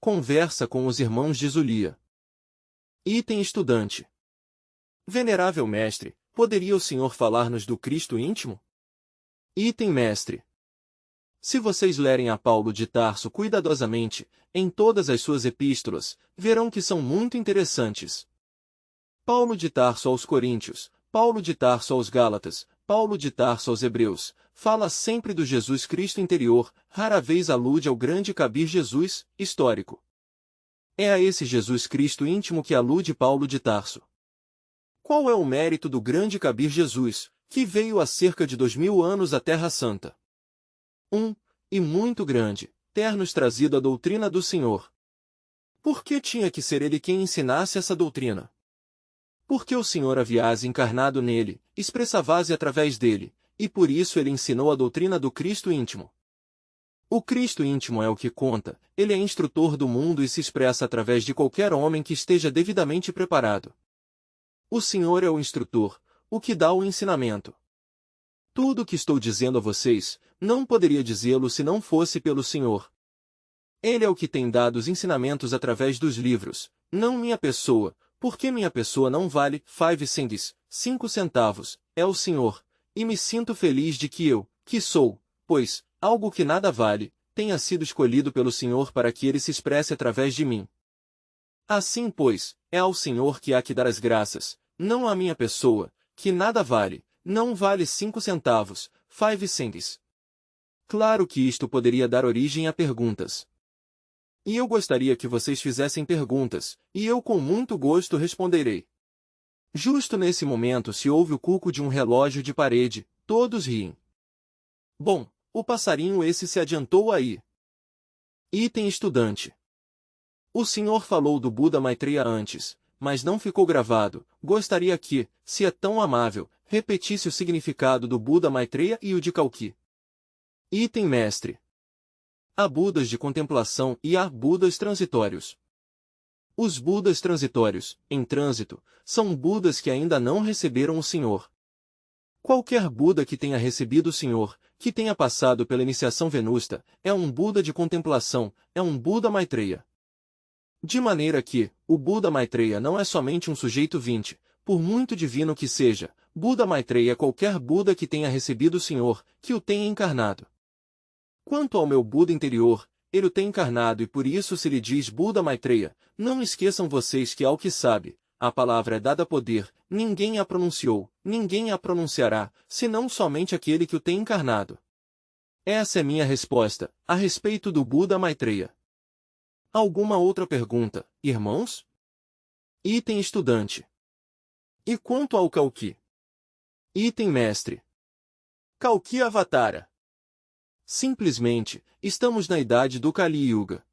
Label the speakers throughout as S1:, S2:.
S1: Conversa com os irmãos de Zulia. Item estudante. Venerável mestre, poderia o senhor falar-nos do Cristo íntimo? Item mestre. Se vocês lerem a Paulo de Tarso cuidadosamente, em todas as suas epístolas, verão que são muito interessantes. Paulo de Tarso aos Coríntios, Paulo de Tarso aos Gálatas, Paulo de Tarso aos Hebreus, fala sempre do Jesus Cristo interior, rara vez alude ao grande cabir Jesus, histórico. É a esse Jesus Cristo íntimo que alude Paulo de Tarso. Qual é o mérito do grande cabir Jesus, que veio há cerca de 2000 anos à Terra Santa? E muito grande, ter-nos trazido a doutrina do Senhor. Por que tinha que ser ele quem ensinasse essa doutrina? Porque o Senhor haviase encarnado nele, expressavase através dele, e por isso ele ensinou a doutrina do Cristo íntimo. O Cristo íntimo é o que conta, ele é instrutor do mundo e se expressa através de qualquer homem que esteja devidamente preparado. O Senhor é o instrutor, o que dá o ensinamento. Tudo o que estou dizendo a vocês, não poderia dizê-lo se não fosse pelo Senhor. Ele é o que tem dado os ensinamentos através dos livros, não minha pessoa, porque minha pessoa não vale 5 centavos, é o Senhor, e me sinto feliz de que eu, que sou, pois, algo que nada vale, tenha sido escolhido pelo Senhor para que ele se expresse através de mim. Assim, pois, é ao Senhor que há que dar as graças, não à minha pessoa, que nada vale, não vale 5 centavos, 5 cents. Claro que isto poderia dar origem a perguntas. E eu gostaria que vocês fizessem perguntas, e eu com muito gosto responderei. Justo nesse momento se ouve o cuco de um relógio de parede, todos riem. Bom, o passarinho esse se adiantou aí. Item estudante. O senhor falou do Buda Maitreya antes, mas não ficou gravado. Gostaria que, se é tão amável, repetisse o significado do Buda Maitreya e o de Kalki. Item mestre. Há Budas de contemplação e há Budas transitórios. Os Budas transitórios, em trânsito, são Budas que ainda não receberam o Senhor. Qualquer Buda que tenha recebido o Senhor, que tenha passado pela iniciação venusta, é um Buda de contemplação, é um Buda Maitreya. De maneira que, o Buda Maitreya não é somente um sujeito 20, por muito divino que seja, Buda Maitreya é qualquer Buda que tenha recebido o Senhor, que o tenha encarnado. Quanto ao meu Buda interior, ele o tem encarnado e por isso se lhe diz Buda Maitreya. Não esqueçam vocês que ao que sabe, a palavra é dada poder, ninguém a pronunciou, ninguém a pronunciará, senão somente aquele que o tem encarnado. Essa é minha resposta, a respeito do Buda Maitreya. Alguma outra pergunta, irmãos? Item estudante. E quanto ao Kalki? Item mestre. Kalki Avatara. Simplesmente, estamos na idade do Kali Yuga.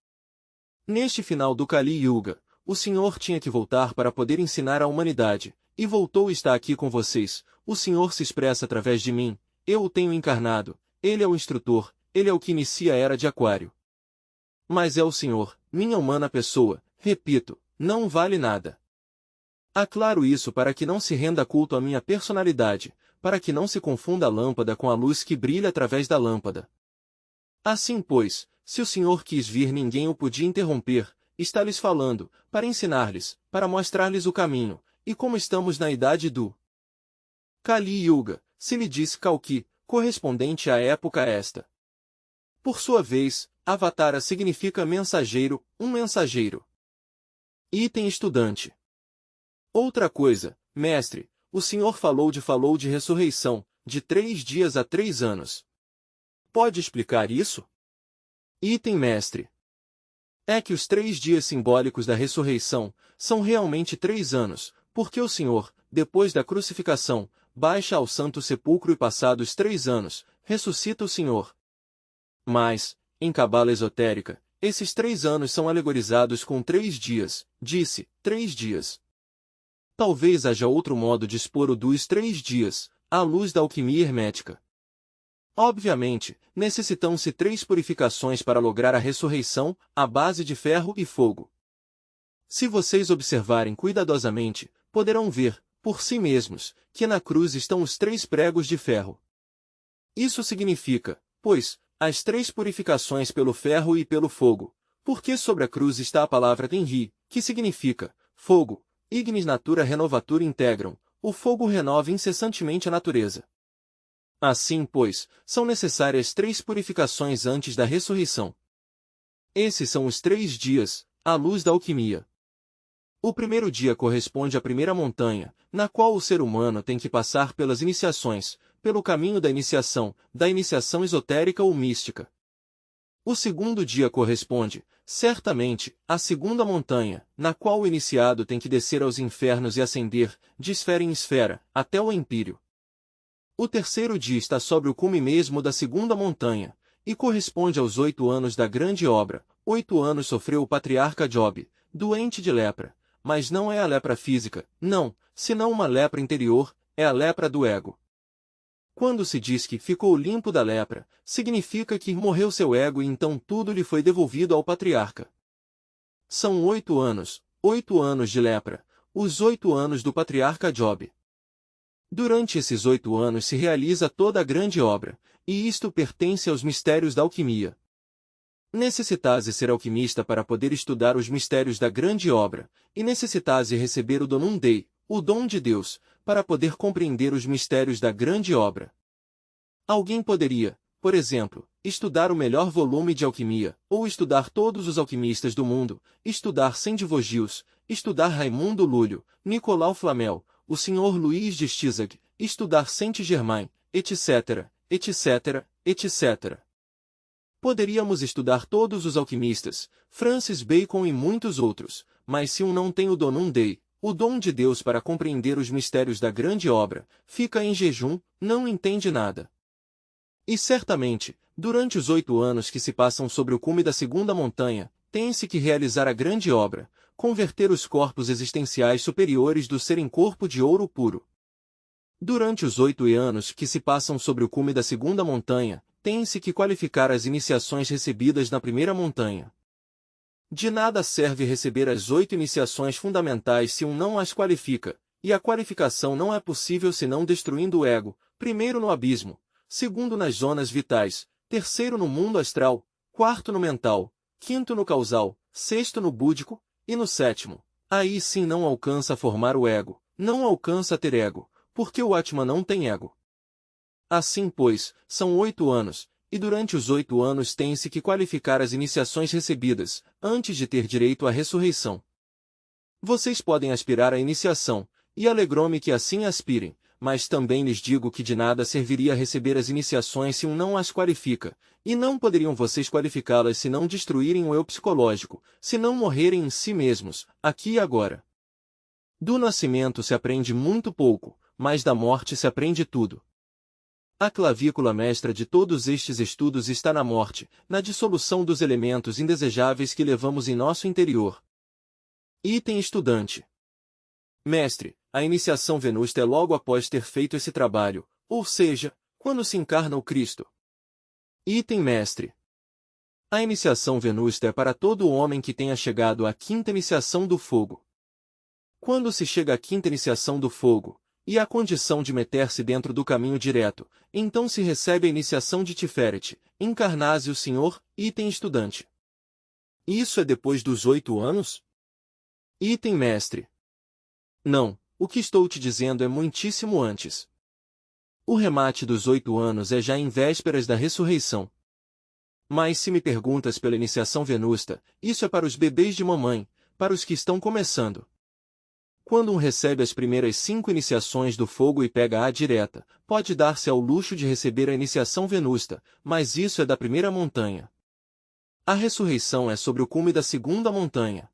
S1: Neste final do Kali Yuga, o Senhor tinha que voltar para poder ensinar à humanidade, e voltou e está aqui com vocês. O Senhor se expressa através de mim, eu o tenho encarnado, ele é o instrutor, ele é o que inicia a era de Aquário. Mas é o Senhor, minha humana pessoa, repito, não vale nada. Aclaro isso para que não se renda culto à minha personalidade, para que não se confunda a lâmpada com a luz que brilha através da lâmpada. Assim pois, se o Senhor quis vir ninguém o podia interromper, está lhes falando, para ensinar-lhes, para mostrar-lhes o caminho, e como estamos na idade do Kali Yuga, se lhe diz Kalki, correspondente à época esta. Por sua vez, Avatara significa mensageiro, um mensageiro. Item estudante. Outra coisa, mestre, o Senhor falou de ressurreição, de 3 dias a 3 anos. Pode explicar isso? Item mestre. É que os 3 dias simbólicos da ressurreição são realmente 3 anos, porque o Senhor, depois da crucificação, baixa ao Santo Sepulcro e passados 3 anos, ressuscita o Senhor. Mas, em cabala esotérica, esses 3 anos são alegorizados com 3 dias, disse, 3 dias. Talvez haja outro modo de expor o dos 3 dias, à luz da alquimia hermética. Obviamente, necessitam-se 3 purificações para lograr a ressurreição, à base de ferro e fogo. Se vocês observarem cuidadosamente, poderão ver, por si mesmos, que na cruz estão os 3 pregos de ferro. Isso significa, pois, as 3 purificações pelo ferro e pelo fogo, Porque sobre a cruz está a palavra tenri, que significa fogo, ignis natura renovatur integram, o fogo renova incessantemente a natureza. Assim, pois, são necessárias 3 purificações antes da ressurreição. Esses são os 3 dias, à luz da alquimia. O primeiro dia corresponde à primeira montanha, na qual o ser humano tem que passar pelas iniciações, pelo caminho da iniciação esotérica ou mística. O segundo dia corresponde, certamente, à segunda montanha, na qual o iniciado tem que descer aos infernos e ascender, de esfera em esfera, até o empíreo. O terceiro dia está sobre o cume mesmo da segunda montanha, e corresponde aos 8 anos da grande obra. 8 anos sofreu o patriarca Job, doente de lepra, mas não é a lepra física, não, senão uma lepra interior, é a lepra do ego. Quando se diz que ficou limpo da lepra, significa que morreu seu ego e então tudo lhe foi devolvido ao patriarca. São 8 anos de lepra, os 8 anos do patriarca Job. Durante esses 8 anos se realiza toda a grande obra, e isto pertence aos mistérios da alquimia. Necessitase ser alquimista para poder estudar os mistérios da grande obra, e necessitase receber o donum Dei, o dom de Deus, para poder compreender os mistérios da grande obra. Alguém poderia, por exemplo, estudar o melhor volume de alquimia, ou estudar todos os alquimistas do mundo, estudar Saint-Divogius, estudar Raimundo Lúlio, Nicolau Flamel, o Sr. Luís de Stizag, estudar Saint-Germain, etc., etc., etc. Poderíamos estudar todos os alquimistas, Francis Bacon e muitos outros, mas se um não tem o donum Dei, o dom de Deus para compreender os mistérios da grande obra, fica em jejum, não entende nada. E certamente, durante os 8 anos que se passam sobre o cume da segunda montanha, tem-se que realizar a grande obra, converter os corpos existenciais superiores do ser em corpo de ouro puro. Durante os 8 anos que se passam sobre o cume da segunda montanha, tem-se que qualificar as iniciações recebidas na primeira montanha. De nada serve receber as 8 iniciações fundamentais se um não as qualifica, e a qualificação não é possível senão destruindo o ego, primeiro no abismo, segundo nas zonas vitais, terceiro no mundo astral, quarto no mental, quinto no causal, sexto no búdico, e no sétimo. Aí sim não alcança a formar o ego, não alcança a ter ego, porque o Atman não tem ego. Assim, pois, são 8 anos, e durante os 8 anos tem-se que qualificar as iniciações recebidas, antes de ter direito à ressurreição. Vocês podem aspirar à iniciação, e alegrou-me que assim aspirem, mas também lhes digo que de nada serviria receber as iniciações se um não as qualifica, e não poderiam vocês qualificá-las se não destruírem o eu psicológico, se não morrerem em si mesmos, aqui e agora. Do nascimento se aprende muito pouco, mas da morte se aprende tudo. A clavícula mestra de todos estes estudos está na morte, na dissolução dos elementos indesejáveis que levamos em nosso interior. Item estudante. Mestre, a iniciação venusta é logo após ter feito esse trabalho, ou seja, quando se encarna o Cristo. Item mestre. A iniciação venusta é para todo homem que tenha chegado à quinta iniciação do fogo. Quando se chega à quinta iniciação do fogo, e à condição de meter-se dentro do caminho direto, então se recebe a iniciação de Tiferet, encarnase o Senhor, item estudante. Isso é depois dos 8 anos? Item mestre. Não, o que estou te dizendo é muitíssimo antes. O remate dos 8 anos é já em vésperas da ressurreição. Mas se me perguntas pela iniciação venusta, isso é para os bebês de mamãe, para os que estão começando. Quando um recebe as primeiras 5 iniciações do fogo e pega a direta, pode dar-se ao luxo de receber a iniciação venusta, mas isso é da primeira montanha. A ressurreição é sobre o cume da segunda montanha.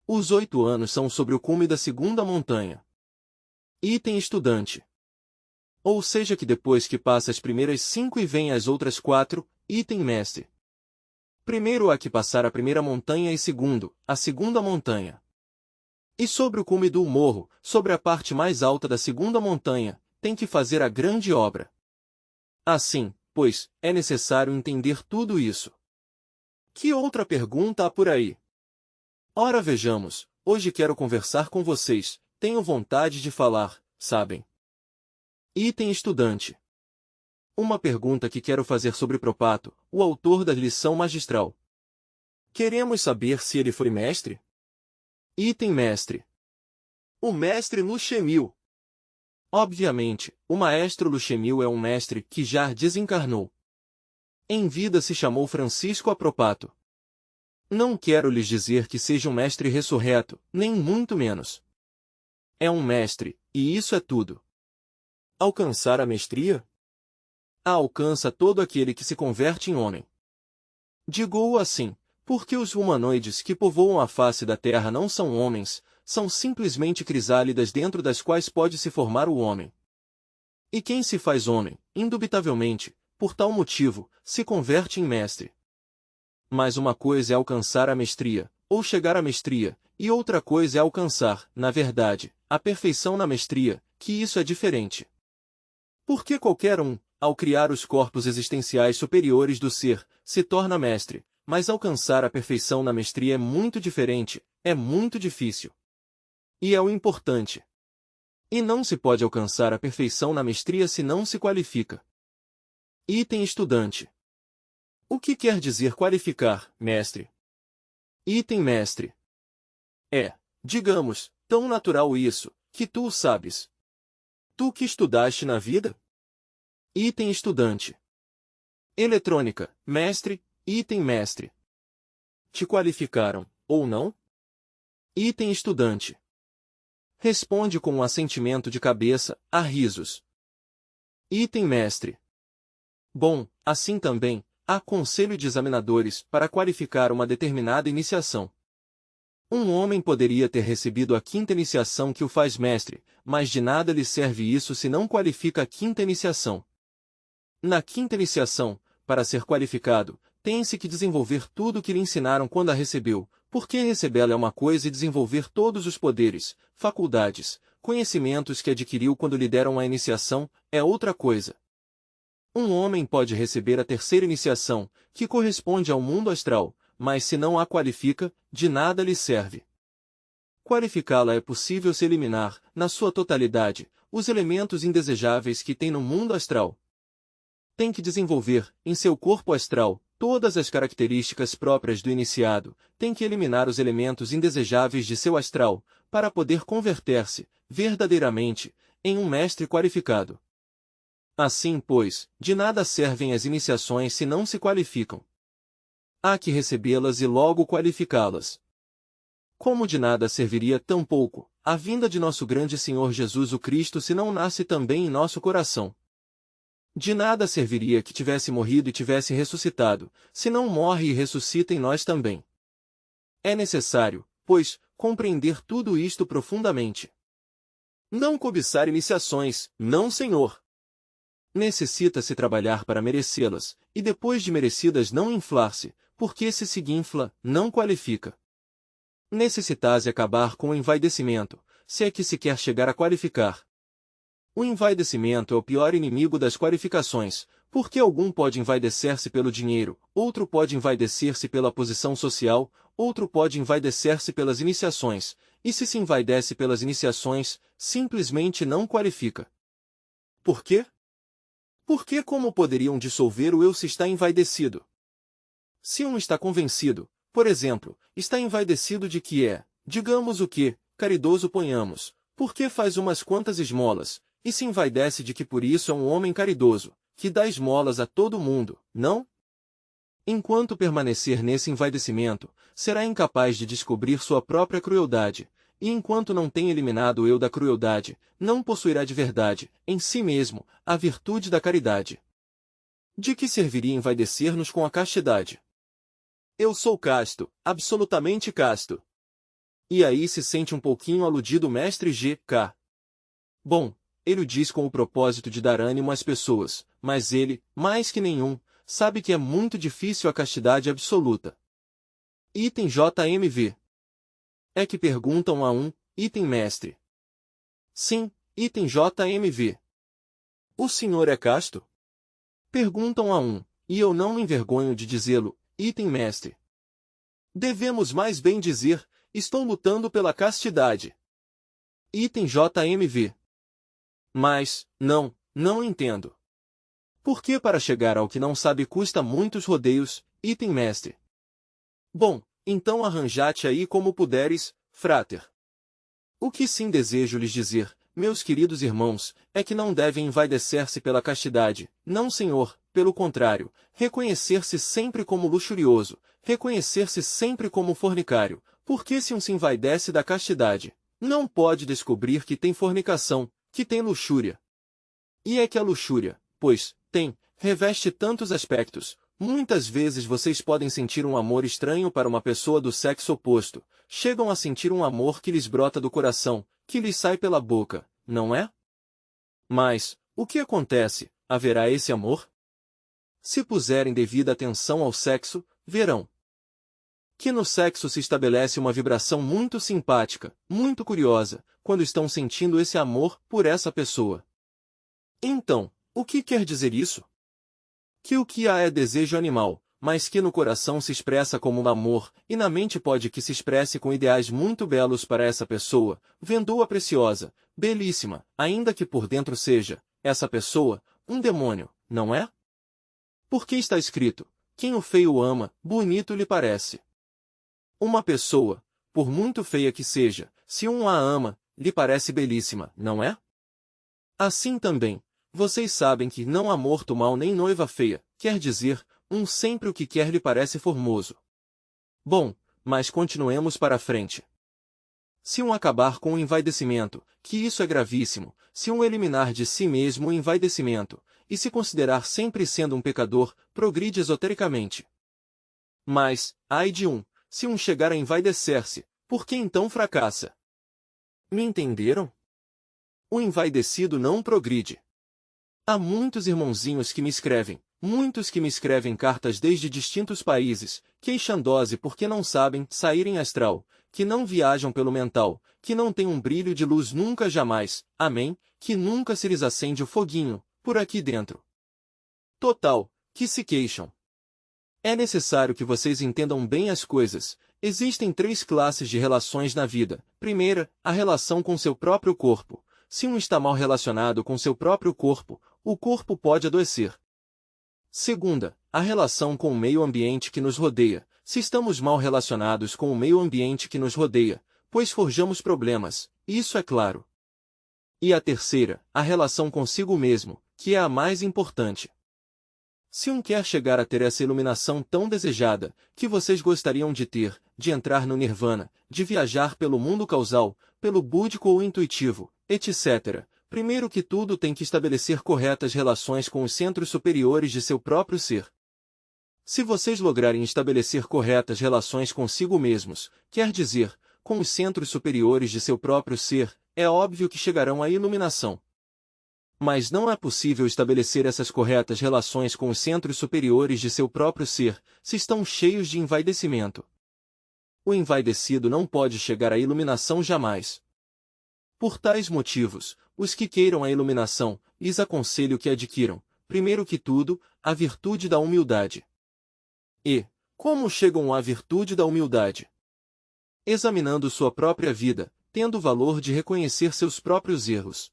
S1: Os 8 anos são sobre o cume da segunda montanha. Item estudante. Ou seja que depois que passa as primeiras 5 e vem as outras 4, item mestre. Primeiro há que passar a primeira montanha e segundo, a segunda montanha. E sobre o cume do morro, sobre a parte mais alta da segunda montanha, tem que fazer a grande obra. Assim, pois, é necessário entender tudo isso. Que outra pergunta há por aí? Ora vejamos, hoje quero conversar com vocês, tenho vontade de falar, sabem? Item estudante. Uma pergunta que quero fazer sobre Propato, o autor da lição magistral. Queremos saber se ele foi mestre? Item mestre. O mestre Luxemil. Obviamente, o maestro Luxemil é um mestre que já desencarnou. Em vida se chamou Francisco Apropato. Não quero lhes dizer que seja um mestre ressurreto, nem muito menos. É um mestre, e isso é tudo. Alcançar a mestria? A alcança todo aquele que se converte em homem. Digo-o assim, porque os humanoides que povoam a face da terra não são homens, são simplesmente crisálidas dentro das quais pode se formar o homem. E quem se faz homem, indubitavelmente, por tal motivo, se converte em mestre. Mas uma coisa é alcançar a mestria, ou chegar à mestria, e outra coisa é alcançar, na verdade, a perfeição na mestria, que isso é diferente. Porque qualquer um, ao criar os corpos existenciais superiores do ser, se torna mestre, mas alcançar a perfeição na mestria é muito diferente, é muito difícil. E é o importante. E não se pode alcançar a perfeição na mestria se não se qualifica. Item estudante. O que quer dizer qualificar, mestre? Item mestre. É, digamos, tão natural isso, que tu o sabes. Tu que estudaste na vida? Item estudante. Eletrônica, mestre, item mestre. Te qualificaram, ou não? Item estudante. Responde com um assentimento de cabeça, a risos. Item mestre. Bom, assim também, há conselho de examinadores para qualificar uma determinada iniciação. Um homem poderia ter recebido a quinta iniciação que o faz mestre, mas de nada lhe serve isso se não qualifica a quinta iniciação. Na quinta iniciação, para ser qualificado, tem-se que desenvolver tudo o que lhe ensinaram quando a recebeu, porque recebê-la é uma coisa e desenvolver todos os poderes, faculdades, conhecimentos que adquiriu quando lhe deram a iniciação, é outra coisa. Um homem pode receber a terceira iniciação, que corresponde ao mundo astral, mas se não a qualifica, de nada lhe serve. Qualificá-la é possível se eliminar, na sua totalidade, os elementos indesejáveis que tem no mundo astral. Tem que desenvolver, em seu corpo astral, todas as características próprias do iniciado, tem que eliminar os elementos indesejáveis de seu astral, para poder converter-se, verdadeiramente, em um mestre qualificado. Assim, pois, de nada servem as iniciações se não se qualificam. Há que recebê-las e logo qualificá-las. Como de nada serviria tampouco a vinda de nosso grande Senhor Jesus o Cristo se não nasce também em nosso coração. De nada serviria que tivesse morrido e tivesse ressuscitado, se não morre e ressuscita em nós também. É necessário, pois, compreender tudo isto profundamente. Não cobiçar iniciações, não, Senhor. Necessita-se trabalhar para merecê-las, e depois de merecidas não inflar-se, porque se infla, não qualifica. Necessitas acabar com o envaidecimento, se é que se quer chegar a qualificar. O envaidecimento é o pior inimigo das qualificações, porque algum pode envaidecer-se pelo dinheiro, outro pode envaidecer-se pela posição social, outro pode envaidecer-se pelas iniciações, e se envaidece pelas iniciações, simplesmente não qualifica. Por quê? Porque como poderiam dissolver o eu se está envaidecido? Se um está convencido, por exemplo, está envaidecido de que é, digamos o que, caridoso ponhamos, porque faz umas quantas esmolas, e se envaidece de que por isso é um homem caridoso, que dá esmolas a todo mundo, não? Enquanto permanecer nesse envaidecimento, será incapaz de descobrir sua própria crueldade, e enquanto não tem eliminado o eu da crueldade, não possuirá de verdade, em si mesmo, a virtude da caridade. De que serviria envaidecer-nos com a castidade? Eu sou casto, absolutamente casto. E aí se sente um pouquinho aludido o mestre G.K. Bom, ele o diz com o propósito de dar ânimo às pessoas, mas ele, mais que nenhum, sabe que é muito difícil a castidade absoluta. Item JMV. É que perguntam a um, item mestre. Sim, item JMV. O senhor é casto? Perguntam a um, e eu não me envergonho de dizê-lo, item mestre. Devemos mais bem dizer, estou lutando pela castidade. Item JMV. Mas, não entendo. Por que para chegar ao que não sabe custa muitos rodeios, item mestre? Bom, então arranjate aí como puderes, frater. O que sim desejo lhes dizer, meus queridos irmãos, é que não devem envaidecer-se pela castidade, não senhor, pelo contrário, reconhecer-se sempre como luxurioso, reconhecer-se sempre como fornicário, porque se um se envaidece da castidade, não pode descobrir que tem fornicação, que tem luxúria. E é que a luxúria, pois, reveste tantos aspectos. Muitas vezes vocês podem sentir um amor estranho para uma pessoa do sexo oposto, chegam a sentir um amor que lhes brota do coração, que lhes sai pela boca, não é? Mas, o que acontece? Haverá esse amor? Se puserem devida atenção ao sexo, verão que no sexo se estabelece uma vibração muito simpática, muito curiosa, quando estão sentindo esse amor por essa pessoa. Então, o que quer dizer isso? Que o que há é desejo animal, mas que no coração se expressa como um amor, e na mente pode que se expresse com ideais muito belos para essa pessoa, vendo-a preciosa, belíssima, ainda que por dentro seja, essa pessoa, um demônio, não é? Porque está escrito, quem o feio ama, bonito lhe parece. Uma pessoa, por muito feia que seja, se um a ama, lhe parece belíssima, não é? Assim também, vocês sabem que não há morto mal nem noiva feia, quer dizer, um sempre o que quer lhe parece formoso. Bom, mas continuemos para a frente. Se um acabar com o envaidecimento, que isso é gravíssimo, se um eliminar de si mesmo o envaidecimento, e se considerar sempre sendo um pecador, progride esotericamente. Mas, ai de se um chegar a envaidecer-se, por que então fracassa? Me entenderam? O envaidecido não progride. Há muitos irmãozinhos que me escrevem, muitos que me escrevem cartas desde distintos países, queixando-se porque não sabem sair em astral, que não viajam pelo mental, que não têm um brilho de luz nunca jamais, amém, que nunca se lhes acende o foguinho, por aqui dentro. Total, que se queixam. É necessário que vocês entendam bem as coisas. Existem 3 classes de relações na vida. Primeira, a relação com seu próprio corpo. Se um está mal relacionado com seu próprio corpo, o corpo pode adoecer. Segunda, a relação com o meio ambiente que nos rodeia. Se estamos mal relacionados com o meio ambiente que nos rodeia, pois forjamos problemas, isso é claro. E a terceira, a relação consigo mesmo, que é a mais importante. Se um quer chegar a ter essa iluminação tão desejada, que vocês gostariam de ter, de entrar no Nirvana, de viajar pelo mundo causal, pelo búdico ou intuitivo, etc., primeiro que tudo tem que estabelecer corretas relações com os centros superiores de seu próprio ser. Se vocês lograrem estabelecer corretas relações consigo mesmos, quer dizer, com os centros superiores de seu próprio ser, é óbvio que chegarão à iluminação. Mas não é possível estabelecer essas corretas relações com os centros superiores de seu próprio ser, se estão cheios de envaidecimento. O envaidecido não pode chegar à iluminação jamais. Por tais motivos, os que queiram a iluminação, lhes aconselho que adquiram, primeiro que tudo, a virtude da humildade. E, como chegam à virtude da humildade? Examinando sua própria vida, tendo o valor de reconhecer seus próprios erros.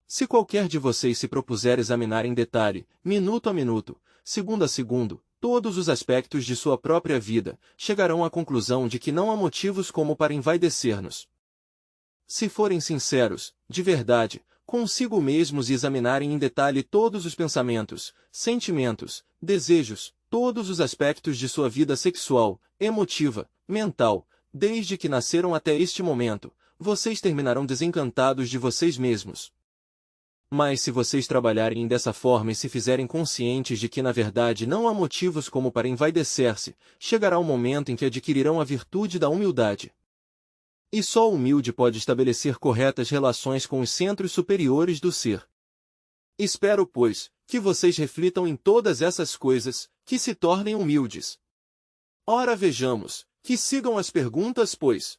S1: Se qualquer de vocês se propuser examinar em detalhe, minuto a minuto, segundo a segundo, todos os aspectos de sua própria vida, chegarão à conclusão de que não há motivos como para envaidecer-nos. Se forem sinceros, de verdade, consigo mesmos e examinarem em detalhe todos os pensamentos, sentimentos, desejos, todos os aspectos de sua vida sexual, emotiva, mental, desde que nasceram até este momento, vocês terminarão desencantados de vocês mesmos. Mas se vocês trabalharem dessa forma e se fizerem conscientes de que na verdade não há motivos como para envaidecer-se, chegará o momento em que adquirirão a virtude da humildade. E só o humilde pode estabelecer corretas relações com os centros superiores do ser. Espero, pois, que vocês reflitam em todas essas coisas, que se tornem humildes. Ora vejamos, que sigam as perguntas, pois.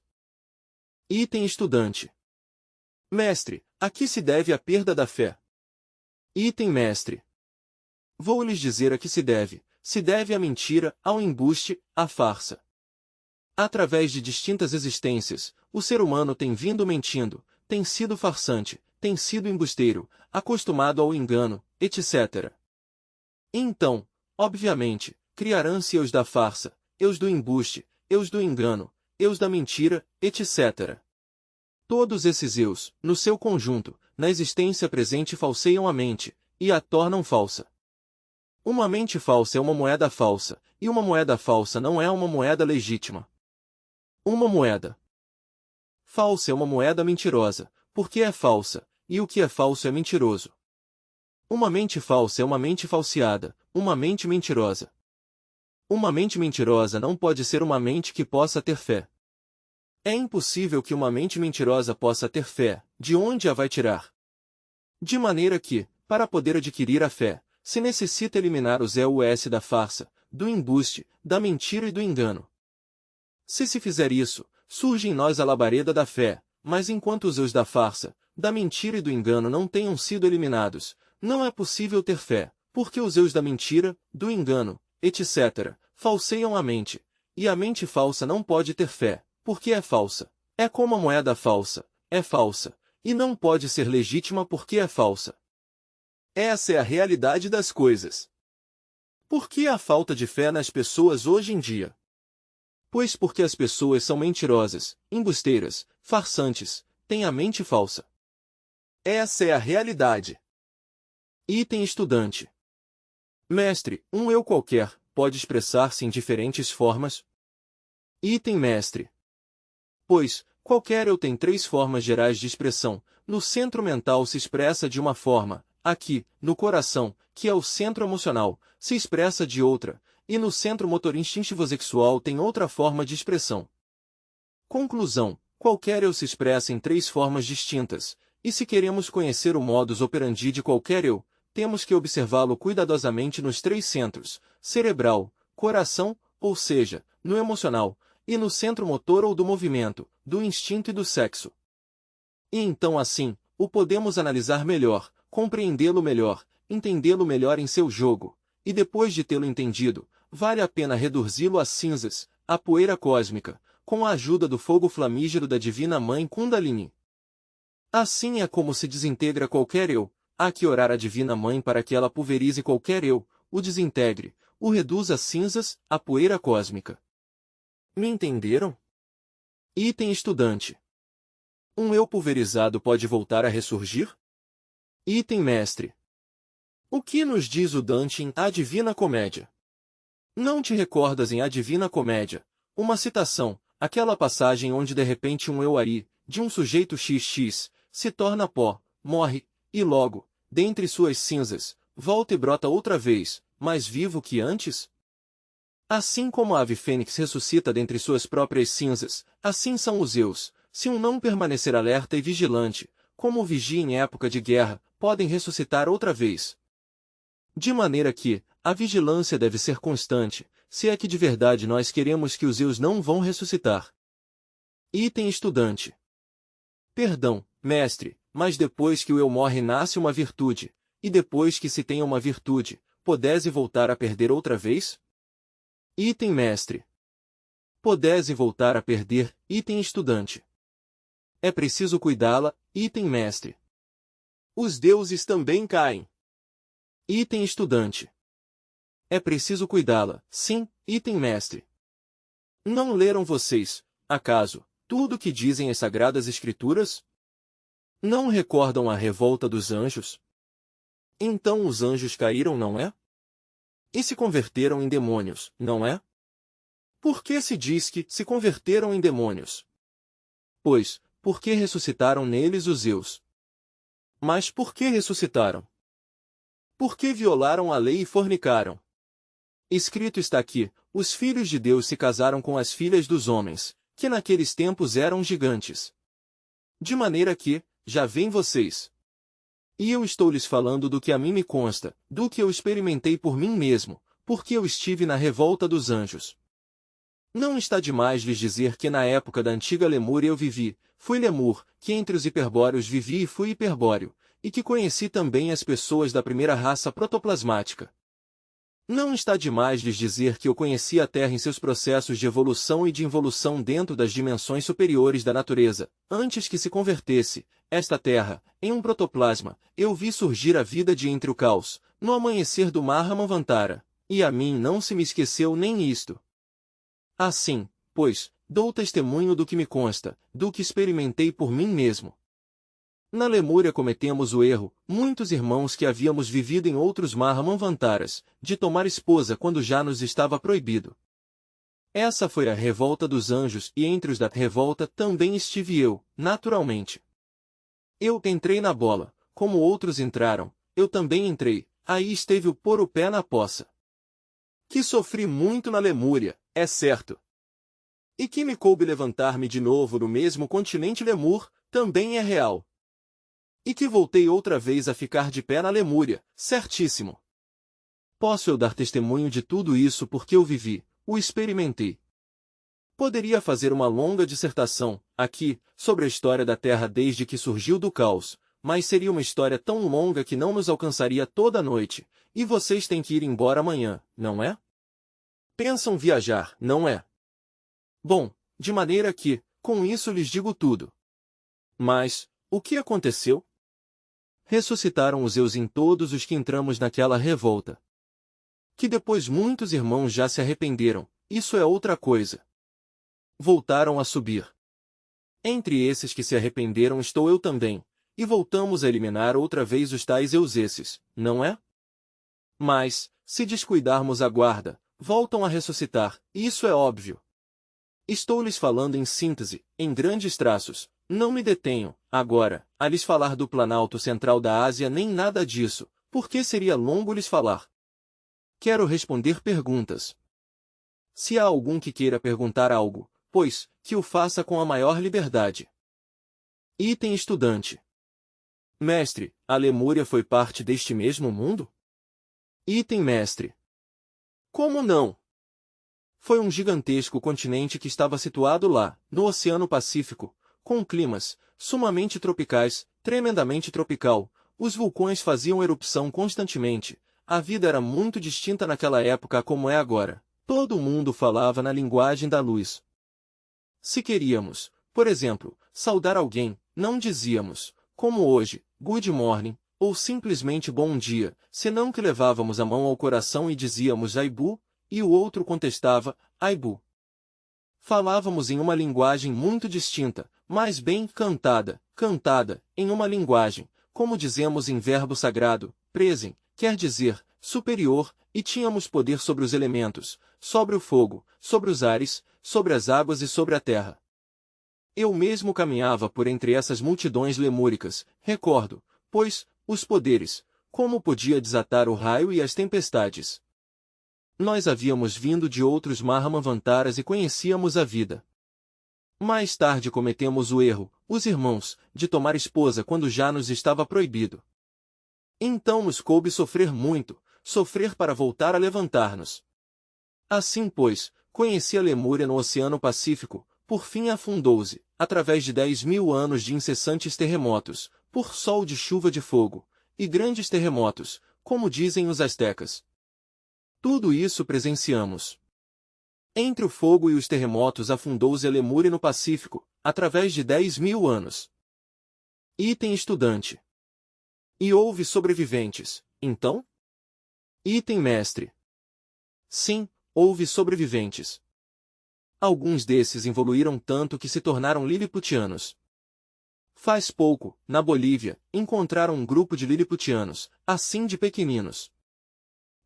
S1: Item estudante. Mestre, a que se deve a perda da fé? Item mestre. Vou lhes dizer a que se deve à mentira, ao embuste, à farsa. Através de distintas existências, o ser humano tem vindo mentindo, tem sido farsante, tem sido embusteiro, acostumado ao engano, etc. Então, obviamente, criarão-se os da farsa, eus do embuste, eus do engano, eus da mentira, etc. Todos esses eus, no seu conjunto, na existência presente falseiam a mente, e a tornam falsa. Uma mente falsa é uma moeda falsa, e uma moeda falsa não é uma moeda legítima. Uma moeda falsa é uma moeda mentirosa, porque é falsa, e o que é falso é mentiroso. Uma mente falsa é uma mente falseada, uma mente mentirosa. Uma mente mentirosa não pode ser uma mente que possa ter fé. É impossível que uma mente mentirosa possa ter fé, de onde a vai tirar? De maneira que, para poder adquirir a fé, se necessita eliminar os EUS da farsa, do embuste, da mentira e do engano. Se fizer isso, surge em nós a labareda da fé, mas enquanto os eus da farsa, da mentira e do engano não tenham sido eliminados, não é possível ter fé, porque os eus da mentira, do engano, etc., falseiam a mente, e a mente falsa não pode ter fé, porque é falsa. É como a moeda falsa, é falsa, e não pode ser legítima porque é falsa. Essa é a realidade das coisas. Por que a falta de fé nas pessoas hoje em dia? Pois porque as pessoas são mentirosas, embusteiras, farsantes, têm a mente falsa. Essa é a realidade. Item estudante. Mestre, um eu qualquer, pode expressar-se em diferentes formas? Item mestre. Pois, qualquer eu tem três formas gerais de expressão. No centro mental se expressa de uma forma, aqui, no coração, que é o centro emocional, se expressa de outra, e no centro motor instintivo-sexual tem outra forma de expressão. Conclusão: qualquer eu se expressa em três formas distintas, e se queremos conhecer o modus operandi de qualquer eu, temos que observá-lo cuidadosamente nos três centros, cerebral, coração, ou seja, no emocional, e no centro motor ou do movimento, do instinto e do sexo. E então assim, o podemos analisar melhor, compreendê-lo melhor, entendê-lo melhor em seu jogo, e depois de tê-lo entendido, vale a pena reduzi-lo a cinzas, a poeira cósmica, com a ajuda do fogo flamígero da Divina Mãe Kundalini. Assim é como se desintegra qualquer eu, há que orar à Divina Mãe para que ela pulverize qualquer eu, o desintegre, o reduza a cinzas, a poeira cósmica. Me entenderam? Item estudante. Um eu pulverizado pode voltar a ressurgir? Item mestre. O que nos diz o Dante em A Divina Comédia? Não te recordas em A Divina Comédia, uma citação, aquela passagem onde de repente um eu ari, de um sujeito XX, se torna pó, morre, e logo, dentre suas cinzas, volta e brota outra vez, mais vivo que antes? Assim como a ave fênix ressuscita dentre suas próprias cinzas, assim são os eus, se um não permanecer alerta e vigilante, como o vigia em época de guerra, podem ressuscitar outra vez. De maneira que, a vigilância deve ser constante, se é que de verdade nós queremos que os eus não vão ressuscitar. Item estudante. Perdão, mestre, mas depois que o eu morre nasce uma virtude, e depois que se tenha uma virtude, podese voltar a perder outra vez? Item mestre. Podese voltar a perder, item estudante. É preciso cuidá-la, item mestre. Os deuses também caem. Item estudante. É preciso cuidá-la, sim, item mestre. Não leram vocês, acaso, tudo o que dizem as Sagradas Escrituras? Não recordam a revolta dos anjos? Então os anjos caíram, não é? E se converteram em demônios, não é? Por que se diz que se converteram em demônios? Pois, porque ressuscitaram neles os eus. Mas por que ressuscitaram? Porque violaram a lei e fornicaram. Escrito está aqui, os filhos de Deus se casaram com as filhas dos homens, que naqueles tempos eram gigantes. De maneira que, já veem vocês. E eu estou lhes falando do que a mim me consta, do que eu experimentei por mim mesmo, porque eu estive na revolta dos anjos. Não está demais lhes dizer que na época da antiga Lemúria eu vivi, fui Lemur, que entre os hiperbóreos vivi e fui hiperbóreo, e que conheci também as pessoas da primeira raça protoplasmática. Não está demais lhes dizer que eu conheci a Terra em seus processos de evolução e de involução dentro das dimensões superiores da natureza. Antes que se convertesse, esta Terra, em um protoplasma, eu vi surgir a vida de entre o caos, no amanhecer do Mahamavantara, e a mim não se me esqueceu nem isto. Assim, pois, dou testemunho do que me consta, do que experimentei por mim mesmo. Na Lemúria cometemos o erro, muitos irmãos que havíamos vivido em outros Mahamanvantaras, de tomar esposa quando já nos estava proibido. Essa foi a revolta dos anjos e entre os da revolta também estive eu, naturalmente. Eu entrei na bola, como outros entraram, eu também entrei, aí esteve o pôr o pé na poça. Que sofri muito na Lemúria, é certo. E que me coube levantar-me de novo no mesmo continente Lemur, também é real. E que voltei outra vez a ficar de pé na Lemúria, certíssimo. Posso eu dar testemunho de tudo isso porque eu vivi, o experimentei. Poderia fazer uma longa dissertação, aqui, sobre a história da Terra desde que surgiu do caos, mas seria uma história tão longa que não nos alcançaria toda a noite, e vocês têm que ir embora amanhã, não é? Pensam viajar, não é? Bom, de maneira que, com isso lhes digo tudo. Mas, o que aconteceu? Ressuscitaram os Zeus em todos os que entramos naquela revolta. Que depois muitos irmãos já se arrependeram, isso é outra coisa. Voltaram a subir. Entre esses que se arrependeram estou eu também, e voltamos a eliminar outra vez os tais Eusesses, não é? Mas, se descuidarmos a guarda, voltam a ressuscitar, isso é óbvio. Estou-lhes falando em síntese, em grandes traços, não me detenho, agora, a lhes falar do Planalto Central da Ásia nem nada disso, porque seria longo lhes falar. Quero responder perguntas. Se há algum que queira perguntar algo, pois, que o faça com a maior liberdade. Item estudante. Mestre, a Lemúria foi parte deste mesmo mundo? Item mestre. Como não? Foi um gigantesco continente que estava situado lá, no Oceano Pacífico, com climas sumamente tropicais, tremendamente tropical, os vulcões faziam erupção constantemente, a vida era muito distinta naquela época como é agora, todo mundo falava na linguagem da luz. Se queríamos, por exemplo, saudar alguém, não dizíamos, como hoje, good morning, ou simplesmente bom dia, senão que levávamos a mão ao coração e dizíamos Aibu, e o outro contestava, Aibu. Falávamos em uma linguagem muito distinta, mas bem cantada, em uma linguagem, como dizemos em verbo sagrado, presem, quer dizer, superior, e tínhamos poder sobre os elementos, sobre o fogo, sobre os ares, sobre as águas e sobre a terra. Eu mesmo caminhava por entre essas multidões lemúricas, recordo, pois, os poderes, como podia desatar o raio e as tempestades. Nós havíamos vindo de outros Mahamanvantaras e conhecíamos a vida. Mais tarde cometemos o erro, os irmãos, de tomar esposa quando já nos estava proibido. Então nos coube sofrer muito, sofrer para voltar a levantar-nos. Assim, pois, conheci a Lemúria no Oceano Pacífico, por fim afundou-se, através de 10.000 anos de incessantes terremotos, por sol de chuva de fogo, e grandes terremotos, como dizem os astecas. Tudo isso presenciamos. Entre o fogo e os terremotos afundou-se a Lemúria no Pacífico, através de 10.000 anos. Item estudante. E houve sobreviventes, então? Item mestre. Sim, houve sobreviventes. Alguns desses evoluíram tanto que se tornaram liliputianos. Faz pouco, na Bolívia, encontraram um grupo de liliputianos, assim de pequeninos.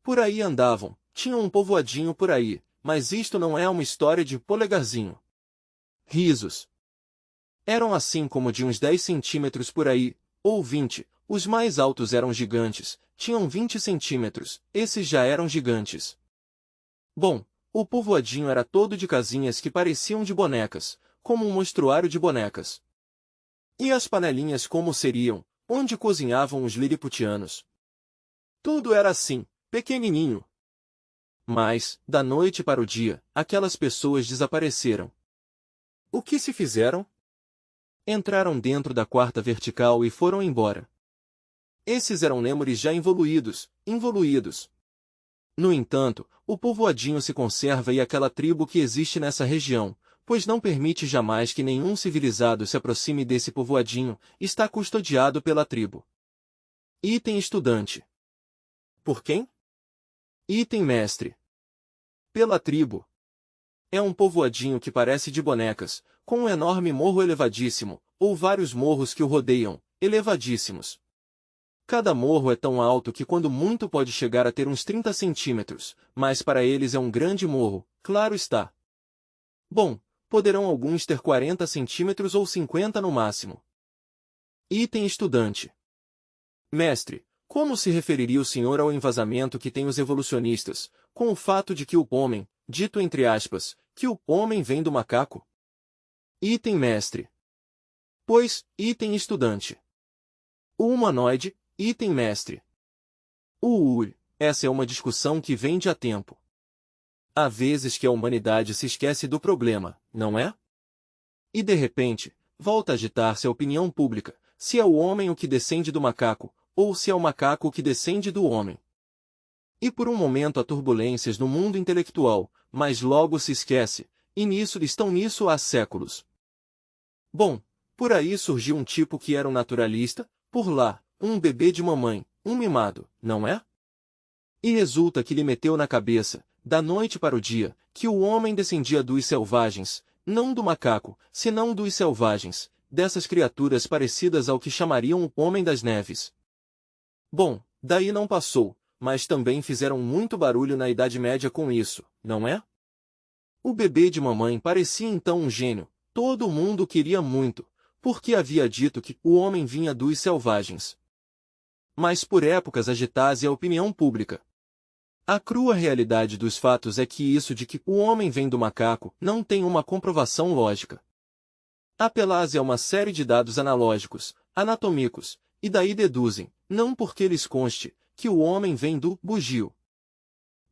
S1: Por aí andavam, tinham um povoadinho por aí, mas isto não é uma história de polegarzinho. Risos. Eram assim como de uns 10 centímetros por aí, ou 20, os mais altos eram gigantes, tinham 20 centímetros, esses já eram gigantes. Bom, o povoadinho era todo de casinhas que pareciam de bonecas, como um mostruário de bonecas. E as panelinhas como seriam, onde cozinhavam os liliputianos. Tudo era assim, pequenininho. Mas, da noite para o dia, aquelas pessoas desapareceram. O que se fizeram? Entraram dentro da quarta vertical e foram embora. Esses eram lêmures já involuídos. No entanto, o povoadinho se conserva e aquela tribo que existe nessa região, pois não permite jamais que nenhum civilizado se aproxime desse povoadinho, está custodiado pela tribo. Item estudante. Por quem? Item mestre. Pela tribo. É um povoadinho que parece de bonecas, com um enorme morro elevadíssimo, ou vários morros que o rodeiam, elevadíssimos. Cada morro é tão alto que quando muito pode chegar a ter uns 30 centímetros, mas para eles é um grande morro, claro está. Bom, poderão alguns ter 40 centímetros ou 50 no máximo. Item estudante. Mestre, como se referiria o senhor ao envasamento que têm os evolucionistas, com o fato de que o homem, dito entre aspas, que o homem vem do macaco? Item mestre. Pois, item estudante. O humanoide, item mestre. Essa é uma discussão que vem de há tempo. Há vezes que a humanidade se esquece do problema, não é? E de repente, volta a agitar-se a opinião pública, se é o homem o que descende do macaco, ou se é o macaco o que descende do homem. E por um momento há turbulências no mundo intelectual, mas logo se esquece, e estão nisso há séculos. Bom, por aí surgiu um tipo que era um naturalista, por lá, um bebê de mamãe, um mimado, não é? E resulta que lhe meteu na cabeça, da noite para o dia, que o homem descendia dos selvagens, não do macaco, senão dos selvagens, dessas criaturas parecidas ao que chamariam o homem das neves. Bom, daí não passou, mas também fizeram muito barulho na Idade Média com isso, não é? O bebê de mamãe parecia então um gênio, todo mundo o queria muito, porque havia dito que o homem vinha dos selvagens. Mas por épocas agitase a opinião pública. A crua realidade dos fatos é que isso de que o homem vem do macaco não tem uma comprovação lógica. Apelase a uma série de dados analógicos, anatômicos, e daí deduzem, não porque lhes conste, que o homem vem do bugio.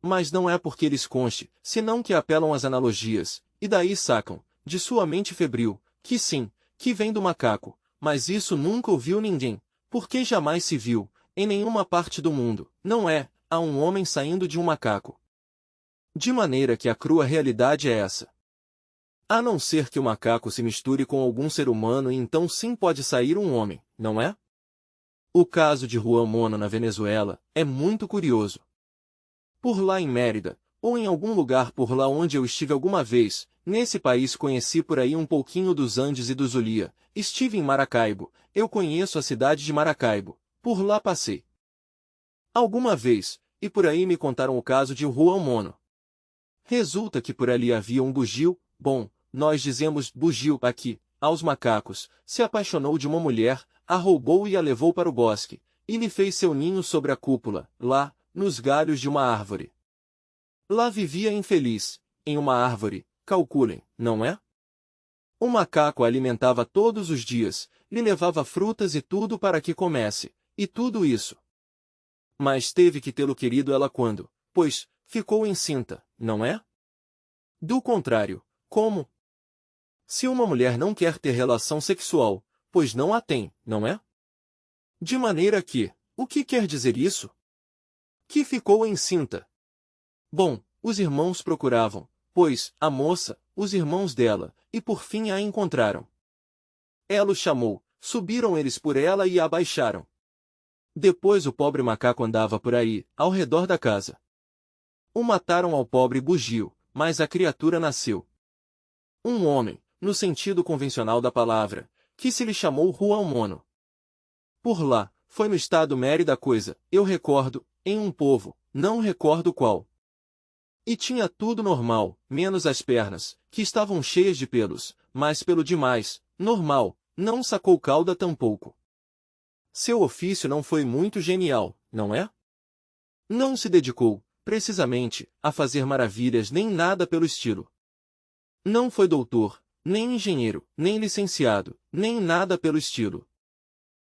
S1: Mas não é porque lhes conste, senão que apelam às analogias, e daí sacam, de sua mente febril, que sim, que vem do macaco, mas isso nunca ouviu ninguém, porque jamais se viu, em nenhuma parte do mundo, não é, há um homem saindo de um macaco. De maneira que a crua realidade é essa. A não ser que o macaco se misture com algum ser humano e então sim pode sair um homem, não é? O caso de Juan Mono na Venezuela é muito curioso. Por lá em Mérida, ou em algum lugar por lá onde eu estive alguma vez, nesse país conheci por aí um pouquinho dos Andes e do Zulia, estive em Maracaibo, eu conheço a cidade de Maracaibo, por lá passei alguma vez, e por aí me contaram o caso de Juan Mono. Resulta que por ali havia um bugio, bom, nós dizemos bugio aqui, aos macacos, se apaixonou de uma mulher, a roubou e a levou para o bosque, e lhe fez seu ninho sobre a cúpula, lá, nos galhos de uma árvore. Lá vivia infeliz, em uma árvore, calculem, não é? O macaco a alimentava todos os dias, lhe levava frutas e tudo para que comesse, e tudo isso. Mas teve que tê-lo querido ela quando, pois, ficou encinta, não é? Do contrário, como? Se uma mulher não quer ter relação sexual, pois não a tem, não é? De maneira que, o que quer dizer isso? Que ficou encinta. Bom, os irmãos procuravam, pois, a moça, os irmãos dela, e por fim a encontraram. Ela os chamou, subiram eles por ela e a abaixaram. Depois o pobre macaco andava por aí, ao redor da casa. O mataram ao pobre bugio, mas a criatura nasceu. Um homem, no sentido convencional da palavra, que se lhe chamou Juan Mono. Por lá, foi no estado Mérida a coisa, eu recordo, em um povo, não recordo qual. E tinha tudo normal, menos as pernas, que estavam cheias de pelos, mas pelo demais, normal, não sacou cauda tampouco. Seu ofício não foi muito genial, não é? Não se dedicou, precisamente, a fazer maravilhas nem nada pelo estilo. Não foi doutor, nem engenheiro, nem licenciado, nem nada pelo estilo.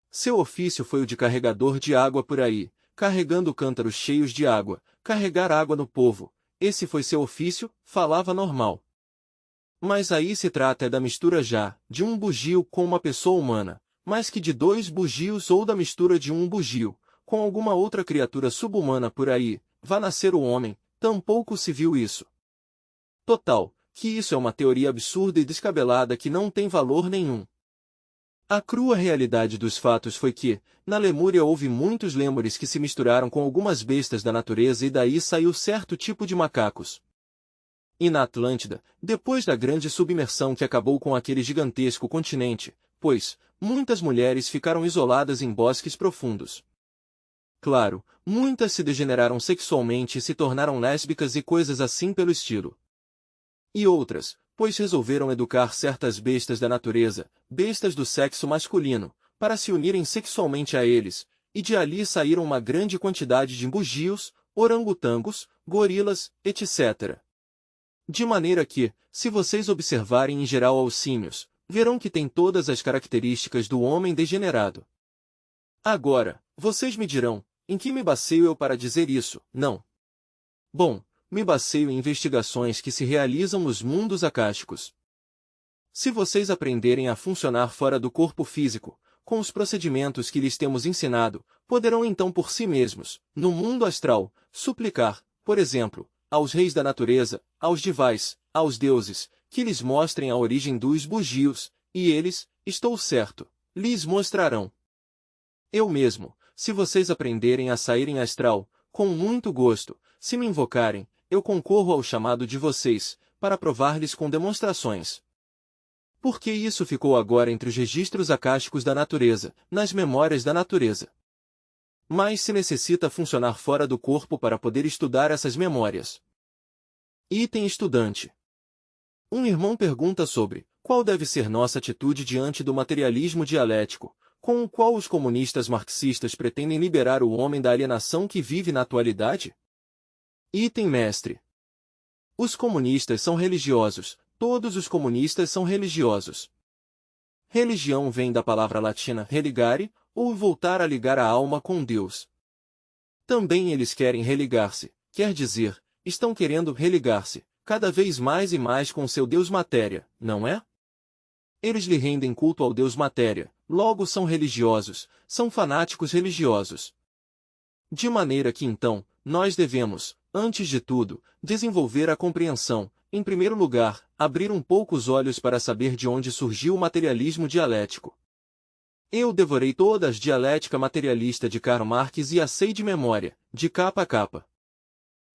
S1: Seu ofício foi o de carregador de água por aí, carregando cântaros cheios de água, carregar água no povo. Esse foi seu ofício, falava normal. Mas aí se trata da mistura já, de um bugio com uma pessoa humana, mais que de dois bugios ou da mistura de um bugio, com alguma outra criatura subhumana por aí, vá nascer o homem, tampouco se viu isso. Total, que isso é uma teoria absurda e descabelada que não tem valor nenhum. A crua realidade dos fatos foi que, na Lemúria houve muitos lêmures que se misturaram com algumas bestas da natureza e daí saiu certo tipo de macacos. E na Atlântida, depois da grande submersão que acabou com aquele gigantesco continente, pois muitas mulheres ficaram isoladas em bosques profundos. Claro, muitas se degeneraram sexualmente e se tornaram lésbicas e coisas assim pelo estilo. E outras, pois resolveram educar certas bestas da natureza, bestas do sexo masculino, para se unirem sexualmente a eles, e de ali saíram uma grande quantidade de bugios, orangotangos, gorilas, etc. De maneira que, se vocês observarem em geral aos símios, verão que têm todas as características do homem degenerado. Agora, vocês me dirão, em que me baseio eu para dizer isso? Não. Bom, me baseio em investigações que se realizam nos mundos acásticos. Se vocês aprenderem a funcionar fora do corpo físico, com os procedimentos que lhes temos ensinado, poderão então por si mesmos, no mundo astral, suplicar, por exemplo, aos reis da natureza, aos divais, aos deuses, que lhes mostrem a origem dos bugios, e eles, estou certo, lhes mostrarão. Eu mesmo, se vocês aprenderem a saírem astral, com muito gosto, se me invocarem, eu concorro ao chamado de vocês, para provar-lhes com demonstrações. Porque isso ficou agora entre os registros acásticos da natureza, nas memórias da natureza. Mas se necessita funcionar fora do corpo para poder estudar essas memórias. Item estudante. Um irmão pergunta sobre qual deve ser nossa atitude diante do materialismo dialético, com o qual os comunistas marxistas pretendem liberar o homem da alienação que vive na atualidade? Item mestre. Os comunistas são religiosos, todos os comunistas são religiosos. Religião vem da palavra latina religare, ou voltar a ligar a alma com Deus. Também eles querem religar-se, quer dizer, estão querendo religar-se, cada vez mais e mais com seu Deus matéria, não é? Eles lhe rendem culto ao Deus matéria, logo são religiosos, são fanáticos religiosos. De maneira que então, nós devemos, antes de tudo, desenvolver a compreensão, em primeiro lugar, abrir um pouco os olhos para saber de onde surgiu o materialismo dialético. Eu devorei toda a dialética materialista de Karl Marx e a sei de memória, de capa a capa.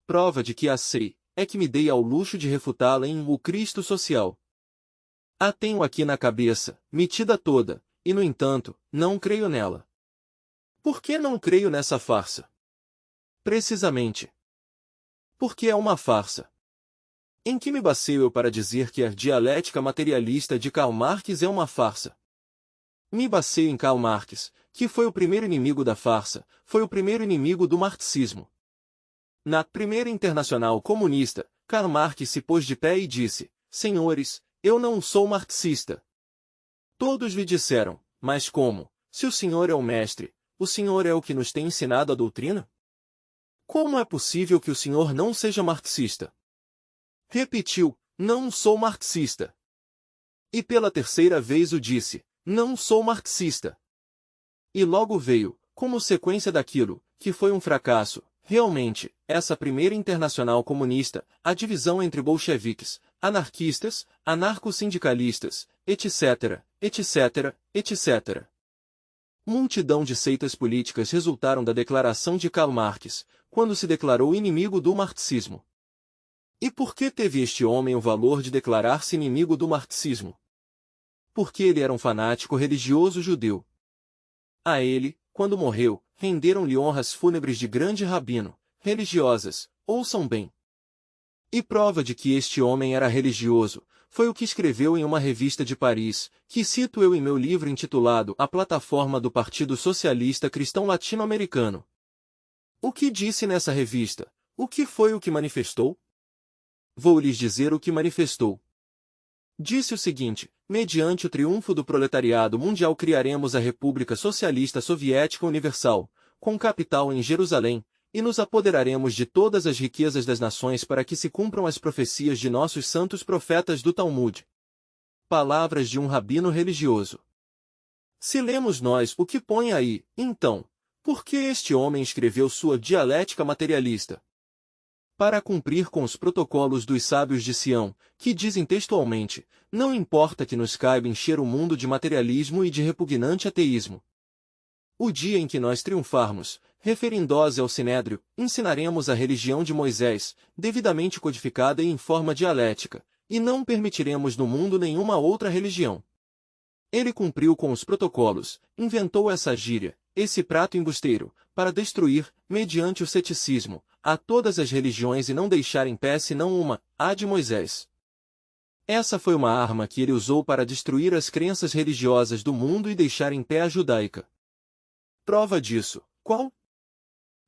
S1: Prova de que a sei, é que me dei ao luxo de refutá-la em O Cristo Social. A tenho aqui na cabeça, metida toda, e no entanto, não creio nela. Por que não creio nessa farsa? Precisamente porque é uma farsa. Em que me baseio eu para dizer que a dialética materialista de Karl Marx é uma farsa? Me baseio em Karl Marx, que foi o primeiro inimigo da farsa, foi o primeiro inimigo do marxismo. Na primeira Internacional Comunista, Karl Marx se pôs de pé e disse: Senhores, eu não sou marxista. Todos lhe disseram: Mas como? Se o senhor é o mestre, o senhor é o que nos tem ensinado a doutrina? Como é possível que o senhor não seja marxista? Repetiu: Não sou marxista. E pela terceira vez o disse: Não sou marxista. E logo veio, como sequência daquilo, que foi um fracasso, realmente, essa primeira Internacional Comunista, a divisão entre bolcheviques, anarquistas, anarco-sindicalistas, etc., etc., etc. Multidão de seitas políticas resultaram da declaração de Karl Marx, quando se declarou inimigo do marxismo. E por que teve este homem o valor de declarar-se inimigo do marxismo? Porque ele era um fanático religioso judeu. A ele, quando morreu, renderam-lhe honras fúnebres de grande rabino, religiosas, ouçam bem. E prova de que este homem era religioso, foi o que escreveu em uma revista de Paris, que cito eu em meu livro intitulado A Plataforma do Partido Socialista Cristão Latino-Americano. O que disse nessa revista? O que foi o que manifestou? Vou lhes dizer o que manifestou. Disse o seguinte: mediante o triunfo do proletariado mundial criaremos a República Socialista Soviética Universal, com capital em Jerusalém, e nos apoderaremos de todas as riquezas das nações para que se cumpram as profecias de nossos santos profetas do Talmud. Palavras de um rabino religioso. Se lemos nós o que põe aí, então, por que este homem escreveu sua dialética materialista? Para cumprir com os protocolos dos sábios de Sião, que dizem textualmente: não importa que nos caiba encher o mundo de materialismo e de repugnante ateísmo. O dia em que nós triunfarmos, Referindose ao Sinédrio, ensinaremos a religião de Moisés, devidamente codificada e em forma dialética, e não permitiremos no mundo nenhuma outra religião. Ele cumpriu com os protocolos, inventou essa gíria, esse prato embusteiro, para destruir, mediante o ceticismo, a todas as religiões e não deixar em pé senão uma, a de Moisés. Essa foi uma arma que ele usou para destruir as crenças religiosas do mundo e deixar em pé a judaica. Prova disso, qual?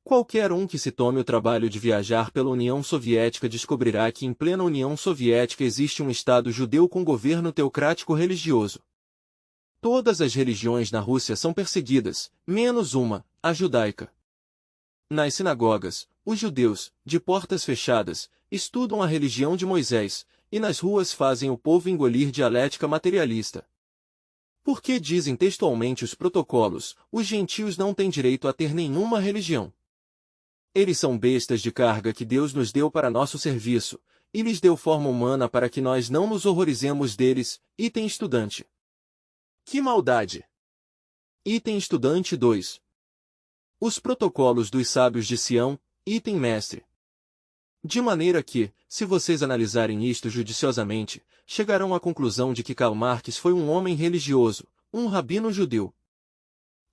S1: Qualquer um que se tome o trabalho de viajar pela União Soviética descobrirá que em plena União Soviética existe um Estado judeu com governo teocrático religioso. Todas as religiões na Rússia são perseguidas, menos uma, a judaica. Nas sinagogas, os judeus, de portas fechadas, estudam a religião de Moisés, e nas ruas fazem o povo engolir dialética materialista. Porque dizem textualmente os protocolos, os gentios não têm direito a ter nenhuma religião. Eles são bestas de carga que Deus nos deu para nosso serviço, e lhes deu forma humana para que nós não nos horrorizemos deles. Item estudante. Que maldade! Item estudante 2. Os protocolos dos sábios de Sião. Item mestre. De maneira que, se vocês analisarem isto judiciosamente, chegarão à conclusão de que Karl Marx foi um homem religioso, um rabino judeu.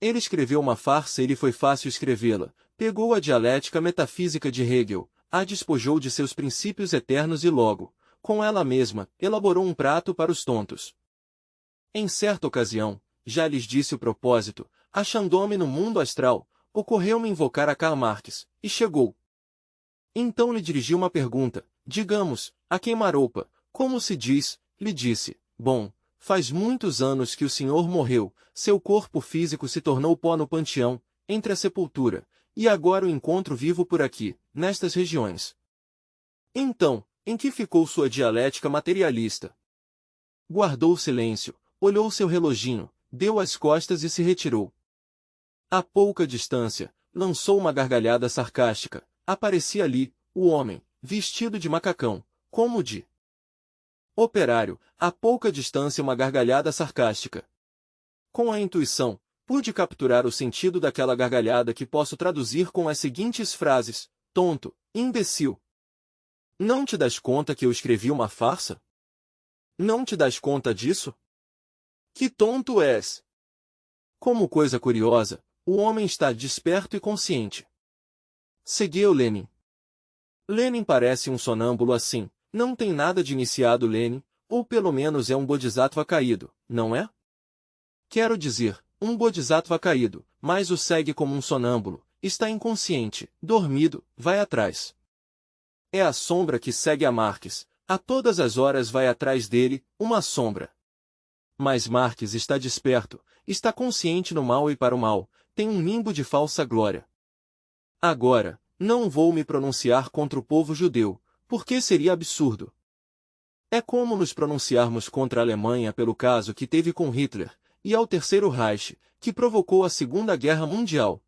S1: Ele escreveu uma farsa e lhe foi fácil escrevê-la. Pegou a dialética metafísica de Hegel, a despojou de seus princípios eternos e logo, com ela mesma, elaborou um prato para os tontos. Em certa ocasião, já lhes disse o propósito, achando-me no mundo astral, ocorreu-me invocar a Karl Marx, e chegou. Então lhe dirigi uma pergunta, digamos, a queima-roupa, como se diz, lhe disse, bom, faz muitos anos que o senhor morreu, seu corpo físico se tornou pó no panteão, entre a sepultura, e agora o encontro vivo por aqui, nestas regiões. Então, em que ficou sua dialética materialista? Guardou silêncio, olhou seu reloginho, deu as costas e se retirou. A pouca distância, lançou uma gargalhada sarcástica, aparecia ali, o homem, vestido de macacão, como de operário, a pouca distância uma gargalhada sarcástica. Com a intuição, pude capturar o sentido daquela gargalhada que posso traduzir com as seguintes frases: tonto, imbecil. Não te das conta que eu escrevi uma farsa? Não te das conta disso? Que tonto és! Como coisa curiosa, o homem está desperto e consciente. Seguiu Lenin. Lenin parece um sonâmbulo assim, não tem nada de iniciado Lenin, ou pelo menos é um bodhisattva caído, não é? Quero dizer, um bodhisattva caído, mas o segue como um sonâmbulo, está inconsciente, dormido, vai atrás. É a sombra que segue a Marx, a todas as horas vai atrás dele, uma sombra. Mas Marx está desperto, está consciente no mal e para o mal, tem um nimbo de falsa glória. Agora, não vou me pronunciar contra o povo judeu, porque seria absurdo. É como nos pronunciarmos contra a Alemanha pelo caso que teve com Hitler, e ao Terceiro Reich, que provocou a Segunda Guerra Mundial.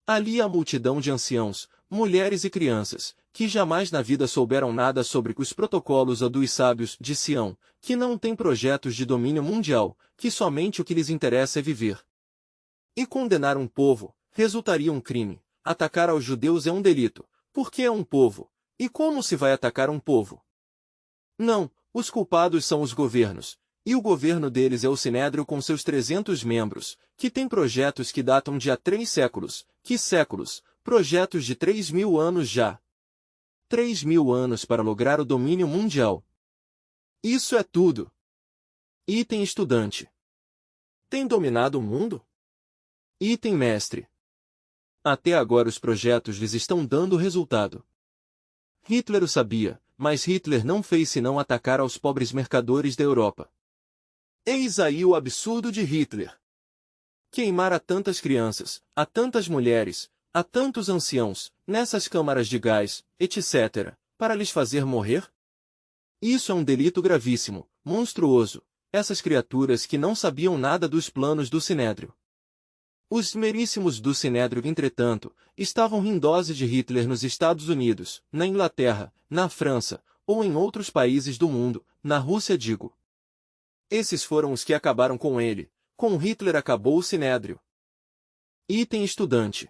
S1: Ali há multidão de anciãos, mulheres e crianças, que jamais na vida souberam nada sobre os protocolos dos sábios de Sião, que não têm projetos de domínio mundial, que somente o que lhes interessa é viver. E condenar um povo, resultaria um crime. Atacar aos judeus é um delito, porque é um povo. E como se vai atacar um povo? Não, os culpados são os governos, e o governo deles é o Sinédrio com seus 300 membros, que tem projetos que datam de há 3 séculos. Que séculos? Projetos de 3.000 anos já. 3.000 anos para lograr o domínio mundial. Isso é tudo. Item estudante. Tem dominado o mundo? Item mestre. Até agora os projetos lhes estão dando resultado. Hitler o sabia, mas Hitler não fez senão atacar aos pobres mercadores da Europa. Eis aí o absurdo de Hitler. Queimar a tantas crianças, a tantas mulheres, a tantos anciãos, nessas câmaras de gás, etc., para lhes fazer morrer? Isso é um delito gravíssimo, monstruoso, essas criaturas que não sabiam nada dos planos do Sinédrio. Os meríssimos do Sinédrio, entretanto, estavam rindoses de Hitler nos Estados Unidos, na Inglaterra, na França, ou em outros países do mundo, na Rússia digo. Esses foram os que acabaram com ele. Com Hitler acabou o Sinédrio. Item estudante.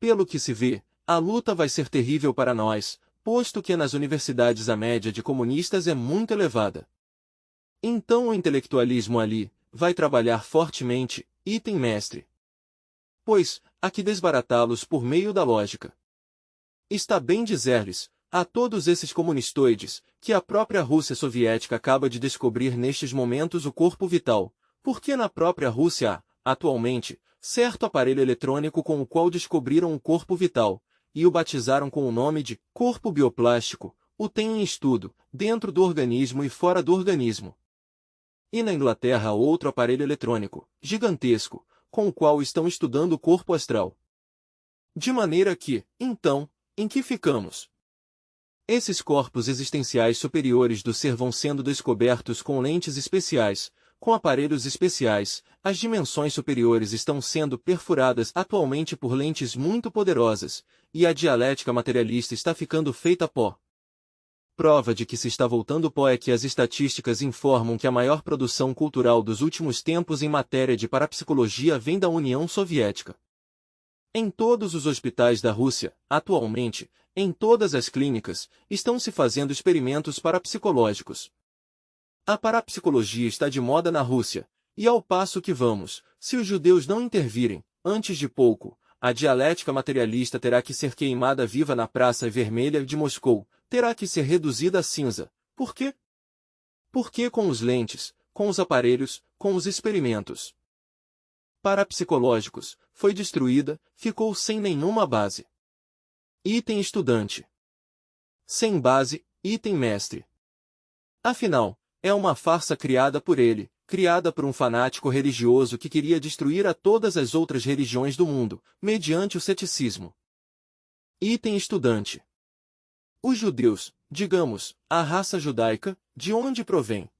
S1: Pelo que se vê, a luta vai ser terrível para nós, posto que nas universidades a média de comunistas é muito elevada. Então o intelectualismo ali vai trabalhar fortemente, item mestre. Pois, há que desbaratá-los por meio da lógica. Está bem dizer-lhes, a todos esses comunistoides, que a própria Rússia soviética acaba de descobrir nestes momentos o corpo vital, porque na própria Rússia há, atualmente, certo aparelho eletrônico com o qual descobriram o corpo vital, e o batizaram com o nome de corpo bioplástico, o têm em estudo, dentro do organismo e fora do organismo. E na Inglaterra há outro aparelho eletrônico, gigantesco, com o qual estão estudando o corpo astral. De maneira que, então, em que ficamos? Esses corpos existenciais superiores do ser vão sendo descobertos com lentes especiais, com aparelhos especiais, as dimensões superiores estão sendo perfuradas atualmente por lentes muito poderosas, e a dialética materialista está ficando feita pó. Prova de que se está voltando pó é que as estatísticas informam que a maior produção cultural dos últimos tempos em matéria de parapsicologia vem da União Soviética. Em todos os hospitais da Rússia, atualmente, em todas as clínicas, estão se fazendo experimentos parapsicológicos. A parapsicologia está de moda na Rússia, e ao passo que vamos, se os judeus não intervirem, antes de pouco, a dialética materialista terá que ser queimada viva na Praça Vermelha de Moscou, terá que ser reduzida a cinza. Por quê? Porque com os lentes, com os aparelhos, com os experimentos parapsicológicos, foi destruída, ficou sem nenhuma base. Item estudante. Sem base, item mestre. Afinal, é uma farsa criada por ele, criada por um fanático religioso que queria destruir a todas as outras religiões do mundo, mediante o ceticismo. Item estudante. Os judeus, digamos, a raça judaica, de onde provém?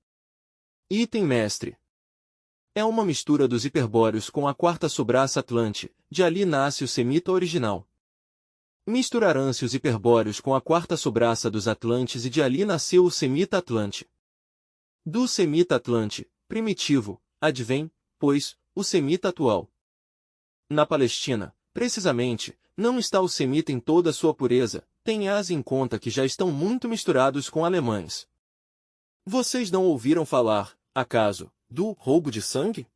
S1: Item mestre. É uma mistura dos hiperbóreos com a quarta subraça atlante, de ali nasce o semita original. Misturarão-se os hiperbóreos com a quarta subraça dos atlantes e de ali nasceu o semita atlante. Do semita atlante, primitivo, advém, pois, o semita atual. Na Palestina, precisamente, não está o semita em toda a sua pureza, tenhas em conta que já estão muito misturados com alemães. Vocês não ouviram falar, acaso, do roubo de sangue?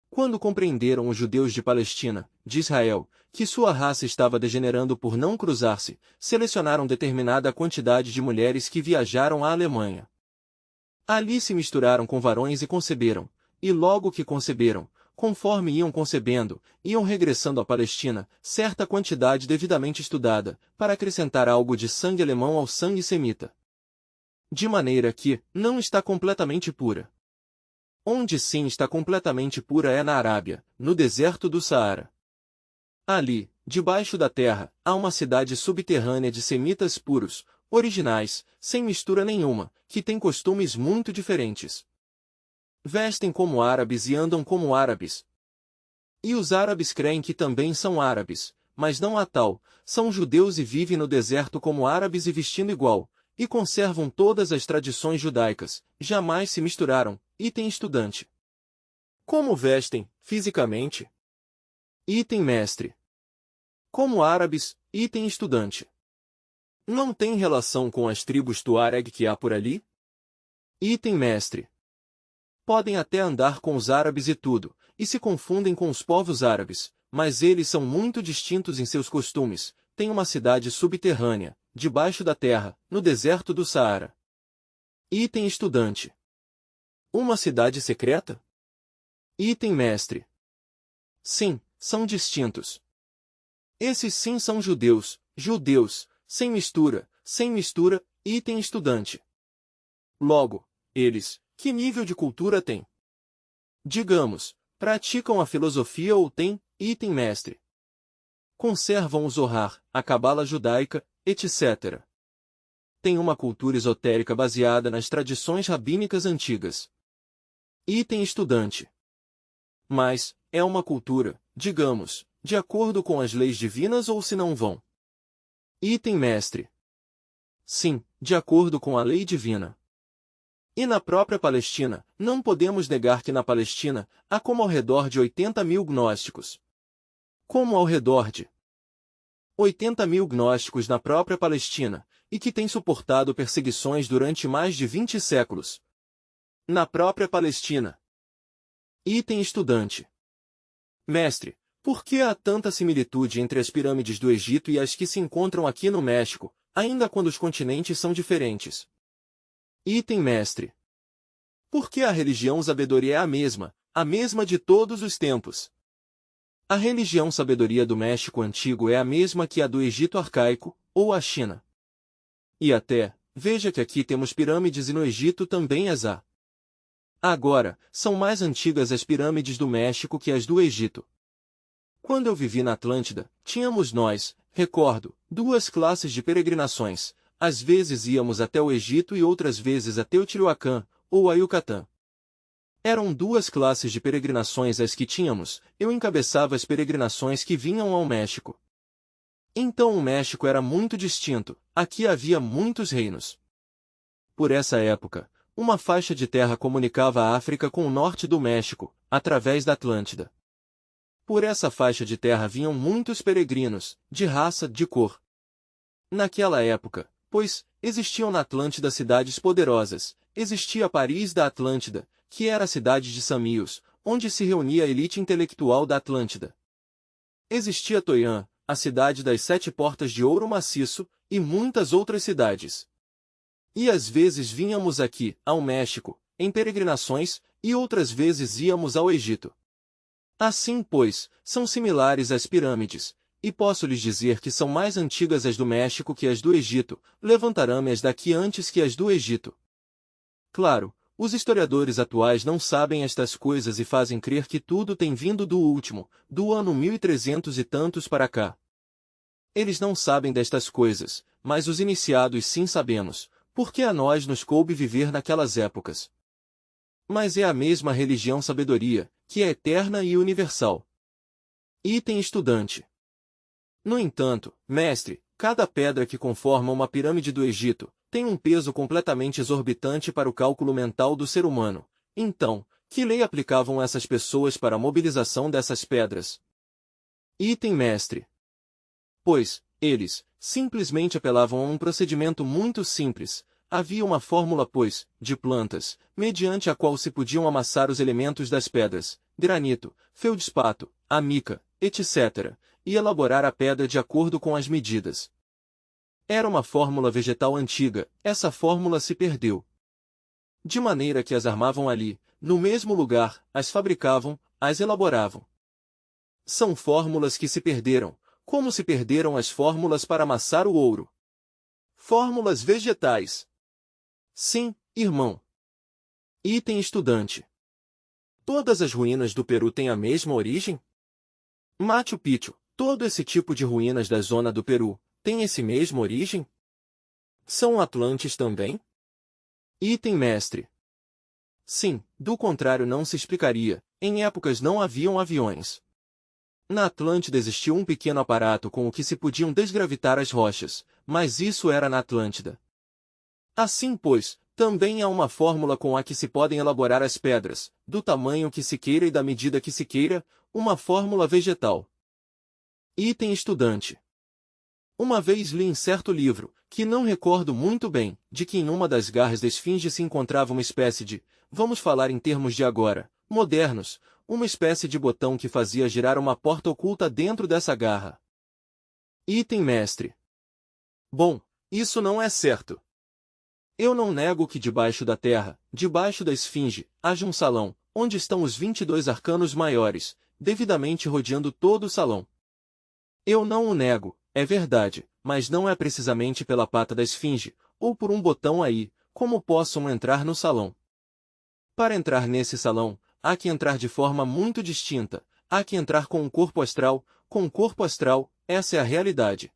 S1: Quando compreenderam os judeus de Palestina, de Israel, que sua raça estava degenerando por não cruzar-se, selecionaram determinada quantidade de mulheres que viajaram à Alemanha. Ali se misturaram com varões e conceberam, e logo que conceberam, conforme iam concebendo, iam regressando à Palestina, certa quantidade devidamente estudada, para acrescentar algo de sangue alemão ao sangue semita. De maneira que, não está completamente pura. Onde sim está completamente pura é na Arábia, no deserto do Saara. Ali, debaixo da terra, há uma cidade subterrânea de semitas puros, originais, sem mistura nenhuma, que tem costumes muito diferentes. Vestem como árabes e andam como árabes. E os árabes creem que também são árabes, mas não há tal, são judeus e vivem no deserto como árabes e vestindo igual, e conservam todas as tradições judaicas, jamais se misturaram, item estudante. Como vestem, fisicamente? Item mestre. Como árabes, item estudante. Não tem relação com as tribos Tuareg que há por ali? Item mestre. Podem até andar com os árabes e tudo, e se confundem com os povos árabes, mas eles são muito distintos em seus costumes, têm uma cidade subterrânea, debaixo da terra, no deserto do Saara. Item estudante. Uma cidade secreta? Item mestre. Sim, são distintos. Esses sim são judeus, sem mistura, item estudante. Logo, eles, que nível de cultura têm? Digamos, praticam a filosofia ou têm, item mestre. Conservam o Zohar, a cabala judaica, etc. Têm uma cultura esotérica baseada nas tradições rabínicas antigas. Item estudante. Mas, é uma cultura, digamos, de acordo com as leis divinas ou se não vão? Item mestre. Sim, de acordo com a lei divina. E na própria Palestina, não podemos negar que na Palestina, há como ao redor de 80.000 gnósticos. Como ao redor de 80.000 gnósticos na própria Palestina, e que tem suportado perseguições durante mais de 20 séculos. Na própria Palestina. Item estudante. Mestre, por que há tanta similitude entre as pirâmides do Egito e as que se encontram aqui no México, ainda quando os continentes são diferentes? Item mestre. Porque a religião sabedoria é a mesma de todos os tempos. A religião sabedoria do México antigo é a mesma que a do Egito arcaico, ou a China. E até, veja que aqui temos pirâmides e no Egito também as há. Agora, são mais antigas as pirâmides do México que as do Egito. Quando eu vivi na Atlântida, tínhamos nós, recordo, duas classes de peregrinações. Às vezes íamos até o Egito e outras vezes até Teotihuacan, ou a Yucatán. Eram duas classes de peregrinações as que tínhamos, eu encabeçava as peregrinações que vinham ao México. Então o México era muito distinto, aqui havia muitos reinos. Por essa época, uma faixa de terra comunicava a África com o norte do México, através da Atlântida. Por essa faixa de terra vinham muitos peregrinos, de raça, de cor. Naquela época, pois, existiam na Atlântida cidades poderosas, existia Paris da Atlântida, que era a cidade de Samios, onde se reunia a elite intelectual da Atlântida. Existia Toiã, a cidade das 7 portas de ouro maciço, e muitas outras cidades. E às vezes vínhamos aqui, ao México, em peregrinações, e outras vezes íamos ao Egito. Assim, pois, são similares às pirâmides, e posso lhes dizer que são mais antigas as do México que as do Egito, levantarão-me as daqui antes que as do Egito. Claro, os historiadores atuais não sabem estas coisas e fazem crer que tudo tem vindo do último, do ano 1300 e tantos para cá. Eles não sabem destas coisas, mas os iniciados sim sabemos, porque a nós nos coube viver naquelas épocas. Mas é a mesma religião sabedoria, que é eterna e universal. Item estudante. No entanto, mestre, cada pedra que conforma uma pirâmide do Egito, tem um peso completamente exorbitante para o cálculo mental do ser humano. Então, que lei aplicavam essas pessoas para a mobilização dessas pedras? Item mestre. Pois, eles, simplesmente apelavam a um procedimento muito simples. Havia uma fórmula, pois, de plantas, mediante a qual se podiam amassar os elementos das pedras, granito, feldspato, a mica, etc., e elaborar a pedra de acordo com as medidas. Era uma fórmula vegetal antiga, essa fórmula se perdeu. De maneira que as armavam ali, no mesmo lugar, as fabricavam, as elaboravam. São fórmulas que se perderam, como se perderam as fórmulas para amassar o ouro. Fórmulas vegetais. Sim, irmão. Item estudante. Todas as ruínas do Peru têm a mesma origem? Machu Picchu, todo esse tipo de ruínas da zona do Peru, tem esse mesmo origem? São Atlantes também? Item mestre. Sim, do contrário não se explicaria, em épocas não haviam aviões. Na Atlântida existia um pequeno aparato com o que se podiam desgravitar as rochas, mas isso era na Atlântida. Assim, pois, também há uma fórmula com a que se podem elaborar as pedras, do tamanho que se queira e da medida que se queira, uma fórmula vegetal. Item estudante. Uma vez li em certo livro, que não recordo muito bem, de que em uma das garras da esfinge se encontrava uma espécie de, vamos falar em termos de agora, modernos, uma espécie de botão que fazia girar uma porta oculta dentro dessa garra. Item mestre. Bom, isso não é certo. Eu não nego que debaixo da terra, debaixo da esfinge, haja um salão, onde estão os 22 arcanos maiores, devidamente rodeando todo o salão. Eu não o nego, é verdade, mas não é precisamente pela pata da esfinge, ou por um botão aí, como possam entrar no salão. Para entrar nesse salão, há que entrar de forma muito distinta, há que entrar com corpo astral, essa é a realidade.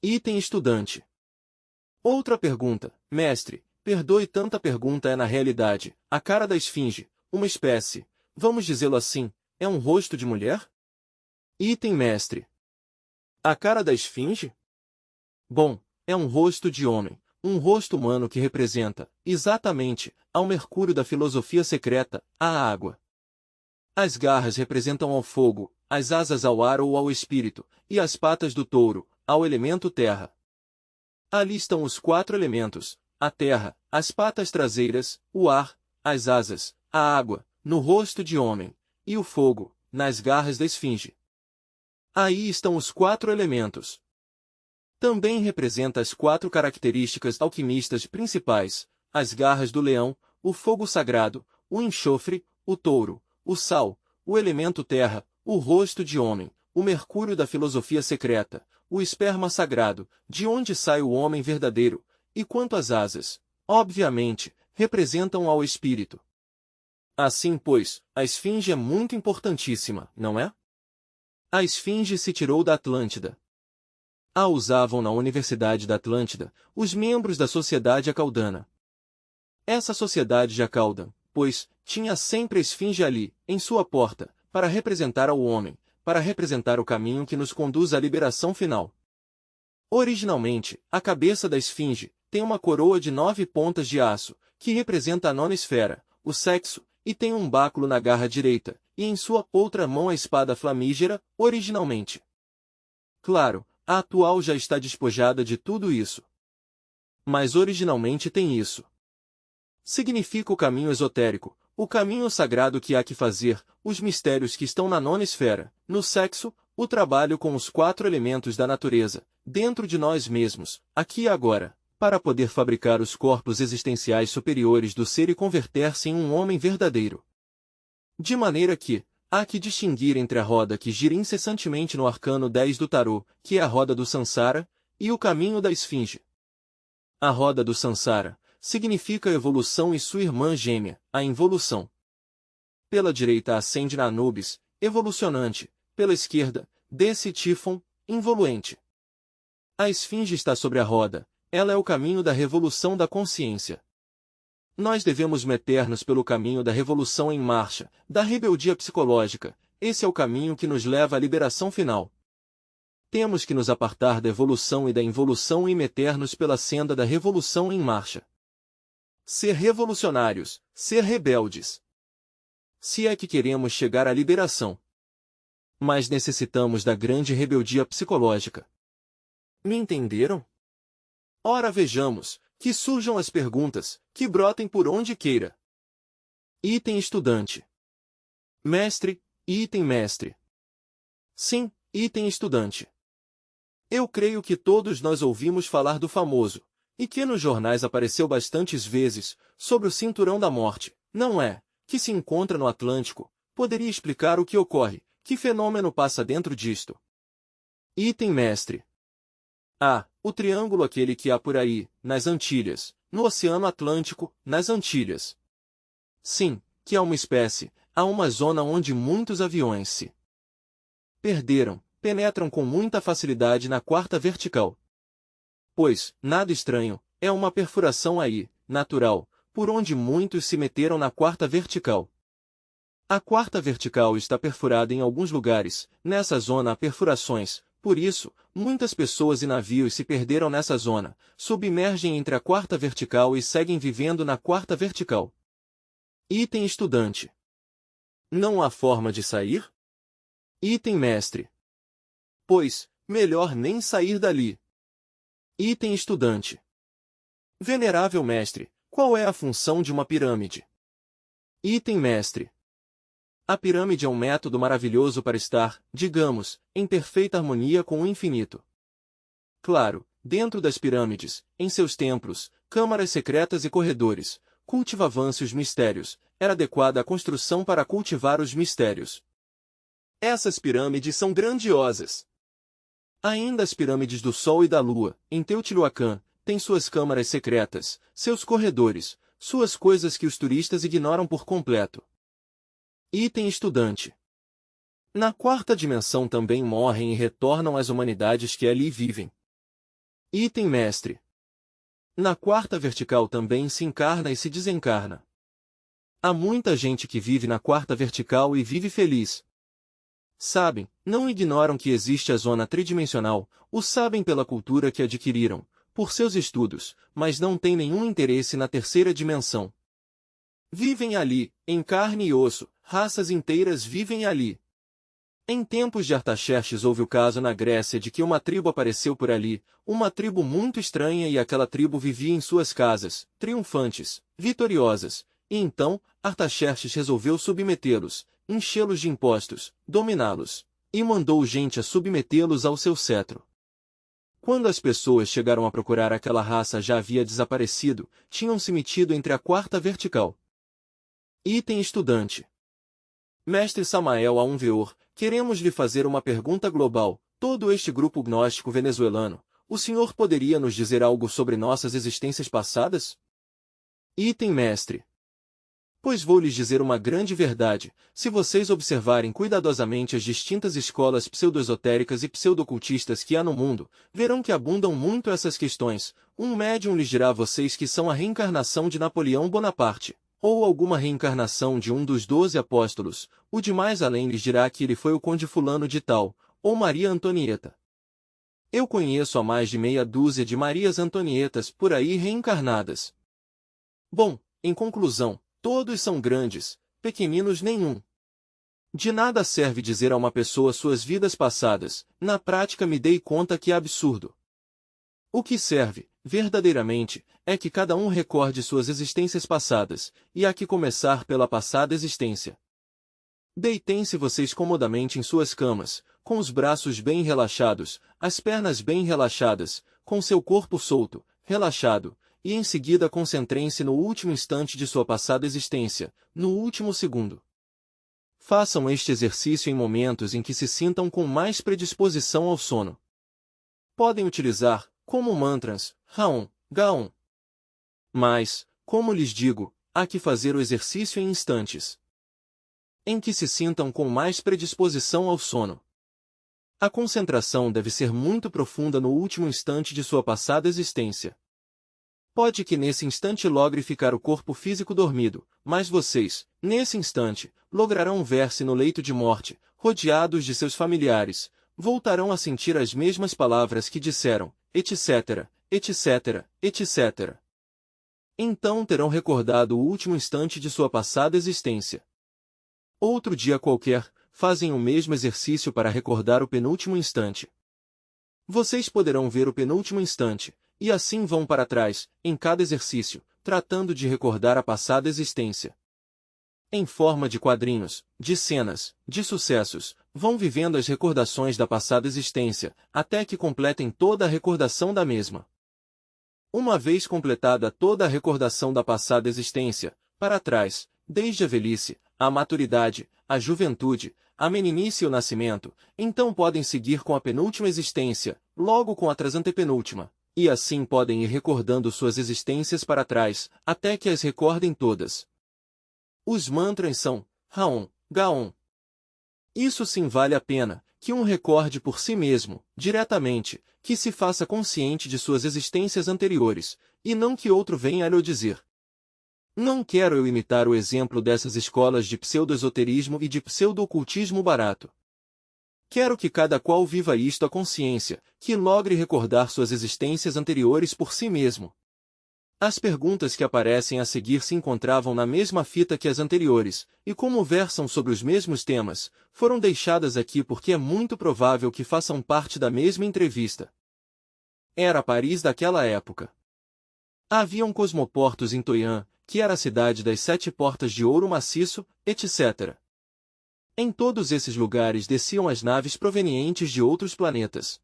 S1: Item estudante. Outra pergunta, mestre, perdoe tanta pergunta é na realidade, a cara da esfinge, uma espécie, vamos dizê-lo assim, é um rosto de mulher? Item mestre. A cara da esfinge? Bom, é um rosto de homem, um rosto humano que representa, exatamente, ao Mercúrio da filosofia secreta, a água. As garras representam ao fogo, as asas ao ar ou ao espírito, e as patas do touro, ao elemento terra. Ali estão os 4 elementos, a terra, as patas traseiras, o ar, as asas, a água, no rosto de homem, e o fogo, nas garras da esfinge. Aí estão os 4 elementos. Também representa as 4 características alquimistas principais, as garras do leão, o fogo sagrado, o enxofre, o touro, o sal, o elemento terra, o rosto de homem, o mercúrio da filosofia secreta, o esperma sagrado, de onde sai o homem verdadeiro, e quanto às asas, obviamente, representam ao espírito. Assim, pois, a esfinge é muito importantíssima, não é? A esfinge se tirou da Atlântida. A usavam na Universidade da Atlântida, os membros da sociedade acaldana. Essa sociedade de Acaldan, pois, tinha sempre a esfinge ali, em sua porta, para representar ao homem, para representar o caminho que nos conduz à liberação final. Originalmente, a cabeça da esfinge tem uma coroa de 9 pontas de aço, que representa a 9ª esfera, o sexo, e tem um báculo na garra direita, e em sua outra mão a espada flamígera, originalmente. Claro, a atual já está despojada de tudo isso. Mas originalmente tem isso. Significa o caminho esotérico, o caminho sagrado que há que fazer, os mistérios que estão na 9ª esfera, no sexo, o trabalho com os 4 elementos da natureza, dentro de nós mesmos, aqui e agora, para poder fabricar os corpos existenciais superiores do ser e converter-se em um homem verdadeiro. De maneira que, há que distinguir entre a roda que gira incessantemente no arcano 10 do tarô, que é a roda do Sansara, e o caminho da esfinge. A roda do Sansara significa a evolução e sua irmã gêmea, a involução. Pela direita ascende na Anubis, evolucionante, pela esquerda, desce Tifon, involuente. A esfinge está sobre a roda, ela é o caminho da revolução da consciência. Nós devemos meter-nos pelo caminho da revolução em marcha, da rebeldia psicológica, esse é o caminho que nos leva à liberação final. Temos que nos apartar da evolução e da involução e meter-nos pela senda da revolução em marcha. Ser revolucionários, ser rebeldes. Se é que queremos chegar à liberação. Mas necessitamos da grande rebeldia psicológica. Me entenderam? Ora vejamos, que surjam as perguntas, que brotem por onde queira. Item estudante. Mestre, item mestre. Sim, item estudante. Eu creio que todos nós ouvimos falar do famoso, e que nos jornais apareceu bastantes vezes, sobre o cinturão da morte, não é? Que se encontra no Atlântico, poderia explicar o que ocorre, que fenômeno passa dentro disto. Item mestre. O triângulo aquele que há por aí, nas Antilhas, no Oceano Atlântico, nas Antilhas. Sim, que há uma espécie, há uma zona onde muitos aviões se perderam, penetram com muita facilidade na 4ª vertical. Pois, nada estranho, é uma perfuração aí, natural, por onde muitos se meteram na 4ª vertical. A 4ª vertical está perfurada em alguns lugares, nessa zona há perfurações, por isso, muitas pessoas e navios se perderam nessa zona, submergem entre a 4ª vertical e seguem vivendo na 4ª vertical. Item estudante. Não há forma de sair? Item mestre. Pois, melhor nem sair dali. Item estudante. Venerável mestre, qual é a função de uma pirâmide? Item mestre. A pirâmide é um método maravilhoso para estar, digamos, em perfeita harmonia com o infinito. Claro, dentro das pirâmides, em seus templos, câmaras secretas e corredores, cultivavam-se os mistérios, era adequada a construção para cultivar os mistérios. Essas pirâmides são grandiosas. Ainda as pirâmides do Sol e da Lua, em Teotihuacan, têm suas câmaras secretas, seus corredores, suas coisas que os turistas ignoram por completo. Item estudante. Na 4ª dimensão também morrem e retornam as humanidades que ali vivem. Item mestre. Na 4ª vertical também se encarna e se desencarna. Há muita gente que vive na 4ª vertical e vive feliz. Sabem, não ignoram que existe a zona tridimensional, o sabem pela cultura que adquiriram, por seus estudos, mas não têm nenhum interesse na 3ª dimensão. Vivem ali, em carne e osso, raças inteiras vivem ali. Em tempos de Artaxerxes houve o caso na Grécia de que uma tribo apareceu por ali, uma tribo muito estranha, e aquela tribo vivia em suas casas, triunfantes, vitoriosas, e então Artaxerxes resolveu submetê-los, enchê-los de impostos, dominá-los, e mandou gente a submetê-los ao seu cetro. Quando as pessoas chegaram a procurar, aquela raça já havia desaparecido, tinham se metido entre a quarta vertical. Item estudante. Mestre Samael Aunveor, queremos lhe fazer uma pergunta global. Todo este grupo gnóstico venezuelano, o senhor poderia nos dizer algo sobre nossas existências passadas? Item mestre. Pois vou lhes dizer uma grande verdade, se vocês observarem cuidadosamente as distintas escolas pseudo-esotéricas e pseudo-ocultistas que há no mundo, verão que abundam muito essas questões. Um médium lhes dirá a vocês que são a reencarnação de Napoleão Bonaparte, ou alguma reencarnação de um dos 12 apóstolos. O de mais além lhes dirá que ele foi o conde fulano de tal, ou Maria Antonieta. Eu conheço a mais de meia dúzia de Marias Antonietas por aí reencarnadas. Bom, em conclusão, todos são grandes, pequeninos nenhum. De nada serve dizer a uma pessoa suas vidas passadas, na prática me dei conta que é absurdo. O que serve, verdadeiramente, é que cada um recorde suas existências passadas, e há que começar pela passada existência. Deitem-se vocês comodamente em suas camas, com os braços bem relaxados, as pernas bem relaxadas, com seu corpo solto, relaxado, e em seguida concentrem-se no último instante de sua passada existência, no último segundo. Façam este exercício em momentos em que se sintam com mais predisposição ao sono. Podem utilizar, como mantras, Raon, Gaon. Mas, como lhes digo, há que fazer o exercício em instantes em que se sintam com mais predisposição ao sono. A concentração deve ser muito profunda no último instante de sua passada existência. Pode que nesse instante logre ficar o corpo físico dormido, mas vocês, nesse instante, lograrão ver-se no leito de morte, rodeados de seus familiares, voltarão a sentir as mesmas palavras que disseram, etc., etc., etc. Então terão recordado o último instante de sua passada existência. Outro dia qualquer, fazem o mesmo exercício para recordar o penúltimo instante. Vocês poderão ver o penúltimo instante, e assim vão para trás, em cada exercício, tratando de recordar a passada existência. Em forma de quadrinhos, de cenas, de sucessos, vão vivendo as recordações da passada existência, até que completem toda a recordação da mesma. Uma vez completada toda a recordação da passada existência, para trás, desde a velhice, a maturidade, a juventude, a meninice e o nascimento, então podem seguir com a penúltima existência, logo com a transantepenúltima, e assim podem ir recordando suas existências para trás, até que as recordem todas. Os mantras são Raon, Gaon. Isso sim vale a pena, que um recorde por si mesmo, diretamente, que se faça consciente de suas existências anteriores, e não que outro venha a lhe dizer. Não quero eu imitar o exemplo dessas escolas de pseudo-esoterismo e de pseudo-ocultismo barato. Quero que cada qual viva isto à consciência, que logre recordar suas existências anteriores por si mesmo. As perguntas que aparecem a seguir se encontravam na mesma fita que as anteriores, e como versam sobre os mesmos temas, foram deixadas aqui porque é muito provável que façam parte da mesma entrevista. Era Paris daquela época. Haviam cosmoportos em Toian, que era a cidade das 7 portas de ouro maciço, etc. Em todos esses lugares desciam as naves provenientes de outros planetas.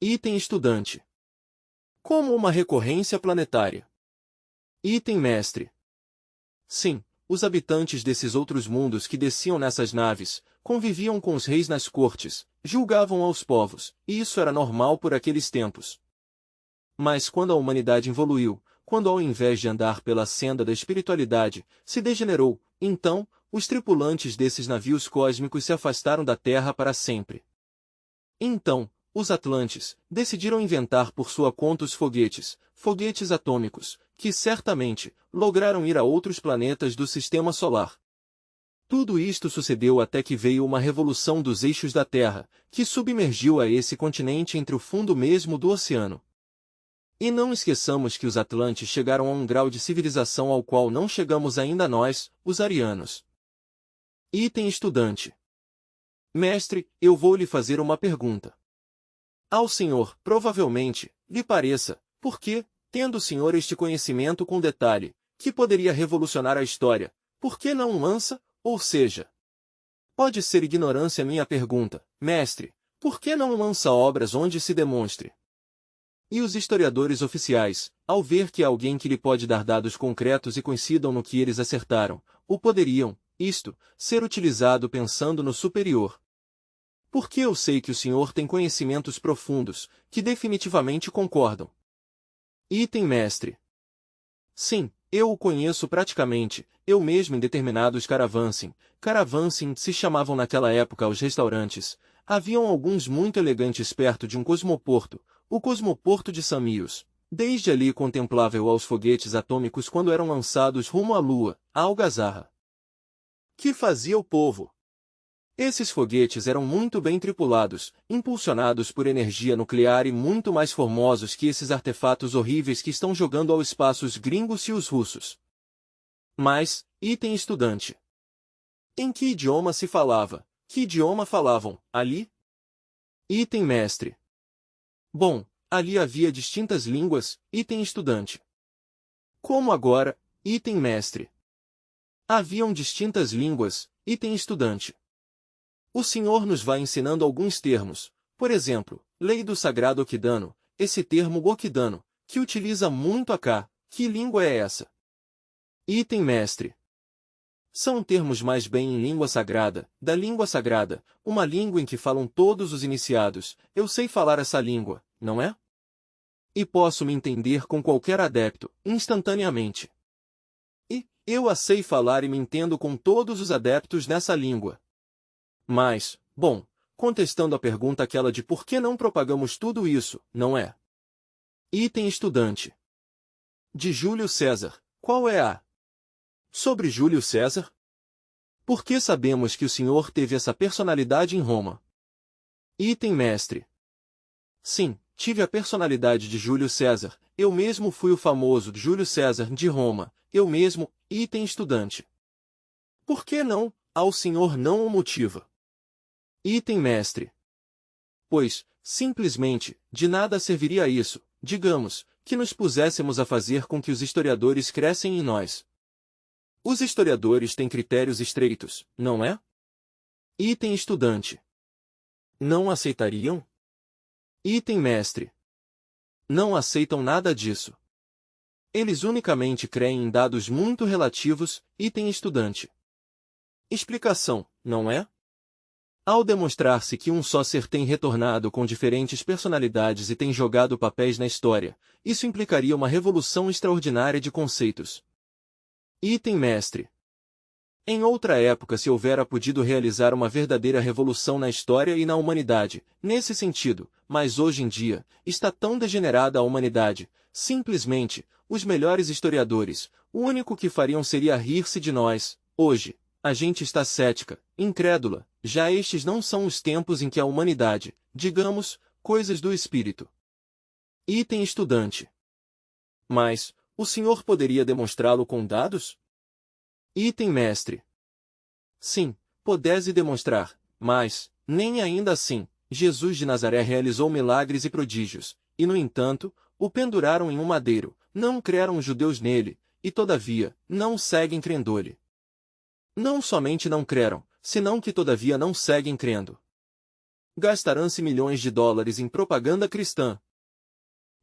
S1: Item estudante. Como uma recorrência planetária. Item mestre. Sim, os habitantes desses outros mundos que desciam nessas naves, conviviam com os reis nas cortes, julgavam aos povos, e isso era normal por aqueles tempos. Mas quando a humanidade evoluiu, quando ao invés de andar pela senda da espiritualidade, se degenerou, então, os tripulantes desses navios cósmicos se afastaram da Terra para sempre. Então, os Atlantes decidiram inventar por sua conta os foguetes atômicos, que certamente lograram ir a outros planetas do Sistema Solar. Tudo isto sucedeu até que veio uma revolução dos eixos da Terra, que submergiu a esse continente entre o fundo mesmo do oceano. E não esqueçamos que os Atlantes chegaram a um grau de civilização ao qual não chegamos ainda nós, os arianos. Item estudante. Mestre, eu vou lhe fazer uma pergunta. Ao senhor, provavelmente, lhe pareça, porque, tendo o senhor este conhecimento com detalhe, que poderia revolucionar a história, por que não o lança? Ou seja, pode ser ignorância minha pergunta, mestre, por que não lança obras onde se demonstre? E os historiadores oficiais, ao ver que há alguém que lhe pode dar dados concretos e coincidam no que eles acertaram, o poderiam, isto, ser utilizado pensando no superior. Porque eu sei que o senhor tem conhecimentos profundos, que definitivamente concordam. Item mestre. Sim, eu o conheço praticamente, eu mesmo em determinados caravansing se chamavam naquela época os restaurantes, haviam alguns muito elegantes perto de um cosmoporto, o cosmoporto de Samios. Desde ali contemplava-eu aos foguetes atômicos quando eram lançados rumo à Lua, a algazarra. Que fazia o povo? Esses foguetes eram muito bem tripulados, impulsionados por energia nuclear e muito mais formosos que esses artefatos horríveis que estão jogando ao espaço os gringos e os russos. Mas, item estudante. Em que idioma se falava? Que idioma falavam, ali? Item mestre. Bom, ali havia distintas línguas, item estudante. Como agora, item mestre. Haviam distintas línguas, item estudante. O senhor nos vai ensinando alguns termos, por exemplo, lei do sagrado Okidano, esse termo Okidano, que utiliza muito a que língua é essa? Item mestre. São termos mais bem em língua sagrada, da língua sagrada, uma língua em que falam todos os iniciados, eu sei falar essa língua, não é? E posso me entender com qualquer adepto, instantaneamente. E, eu a sei falar e me entendo com todos os adeptos nessa língua. Mas, bom, contestando a pergunta aquela de por que não propagamos tudo isso, não é? Item estudante. De Júlio César, qual é a? Sobre Júlio César? Por que sabemos que o senhor teve essa personalidade em Roma? Item mestre. Sim, tive a personalidade de Júlio César, eu mesmo fui o famoso Júlio César de Roma, eu mesmo, item estudante. Por que não, ao senhor não o motiva? Item mestre. Pois, simplesmente, de nada serviria isso, digamos, que nos puséssemos a fazer com que os historiadores crescem em nós. Os historiadores têm critérios estreitos, não é? Item estudante. Não aceitariam? Item mestre. Não aceitam nada disso. Eles unicamente creem em dados muito relativos, item estudante. Explicação, não é? Ao demonstrar-se que um só ser tem retornado com diferentes personalidades e tem jogado papéis na história, isso implicaria uma revolução extraordinária de conceitos. Item mestre. Em outra época se houvera podido realizar uma verdadeira revolução na história e na humanidade, nesse sentido, mas hoje em dia, está tão degenerada a humanidade, simplesmente, os melhores historiadores, o único que fariam seria rir-se de nós, hoje. A gente está cética, incrédula, já estes não são os tempos em que a humanidade, digamos, coisas do espírito. Item estudante. Mas, o senhor poderia demonstrá-lo com dados? Item mestre. Sim, pudesse demonstrar, mas, nem ainda assim, Jesus de Nazaré realizou milagres e prodígios, e no entanto, o penduraram em um madeiro, não creram os judeus nele, e todavia, não seguem crendo-lhe. Não somente não creram, senão que todavia não seguem crendo. Gastarão-se milhões de dólares em propaganda cristã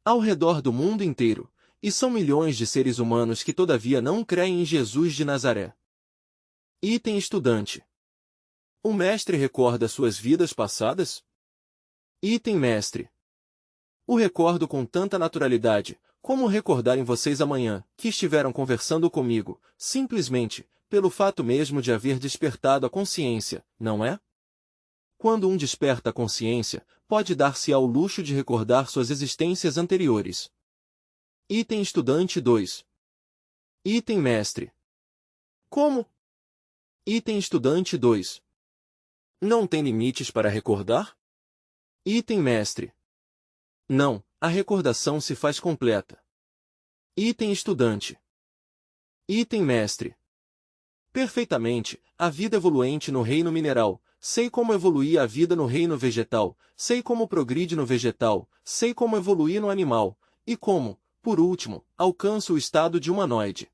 S1: ao redor do mundo inteiro, e são milhões de seres humanos que todavia não creem em Jesus de Nazaré. Item estudante. O mestre recorda suas vidas passadas? Item mestre. O recordo com tanta naturalidade, como recordar em vocês amanhã, que estiveram conversando comigo, simplesmente, pelo fato mesmo de haver despertado a consciência, não é? Quando um desperta a consciência, pode dar-se ao luxo de recordar suas existências anteriores. Item estudante 2. Item mestre. Como? Item estudante 2. Não tem limites para recordar? Item mestre. Não, a recordação se faz completa. Item estudante. Item mestre. Perfeitamente, a vida evoluente no reino mineral, sei como evoluir a vida no reino vegetal, sei como progride no vegetal, sei como evoluir no animal, e como, por último, alcanço o estado de humanoide.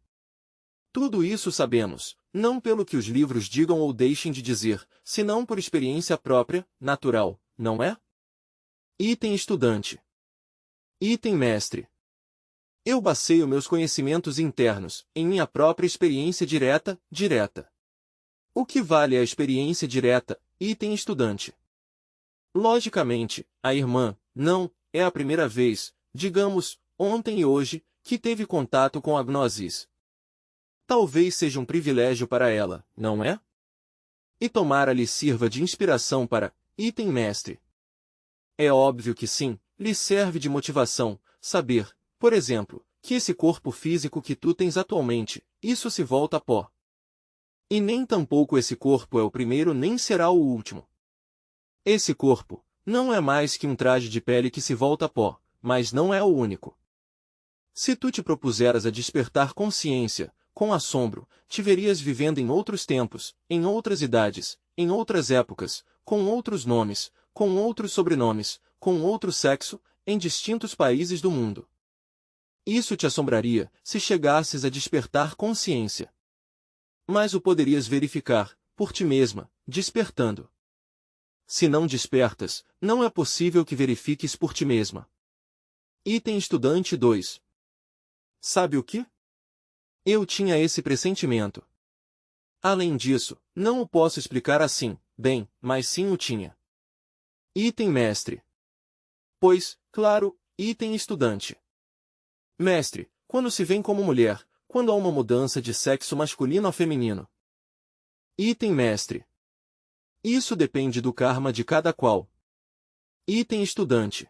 S1: Tudo isso sabemos, não pelo que os livros digam ou deixem de dizer, senão por experiência própria, natural, não é? Item estudante. Item mestre. Eu baseio meus conhecimentos internos em minha própria experiência direta. O que vale a experiência direta, item estudante? Logicamente, a irmã, não, é a primeira vez, digamos, ontem e hoje, que teve contato com a gnosis. Talvez seja um privilégio para ela, não é? E tomara lhe sirva de inspiração para, item mestre. É óbvio que sim, lhe serve de motivação, saber, por exemplo, que esse corpo físico que tu tens atualmente, isso se volta pó. E nem tampouco esse corpo é o primeiro nem será o último. Esse corpo, não é mais que um traje de pele que se volta pó, mas não é o único. Se tu te propuseras a despertar consciência, com assombro, te verias vivendo em outros tempos, em outras idades, em outras épocas, com outros nomes, com outros sobrenomes, com outro sexo, em distintos países do mundo. Isso te assombraria, se chegasses a despertar consciência. Mas o poderias verificar, por ti mesma, despertando. Se não despertas, não é possível que verifiques por ti mesma. Item estudante 2. Sabe o que? Eu tinha esse pressentimento. Além disso, não o posso explicar assim, bem, mas sim o tinha. Item mestre. Pois, claro, item estudante. Mestre, quando se vem como mulher, quando há uma mudança de sexo masculino a feminino. Item mestre. Isso depende do karma de cada qual. Item estudante.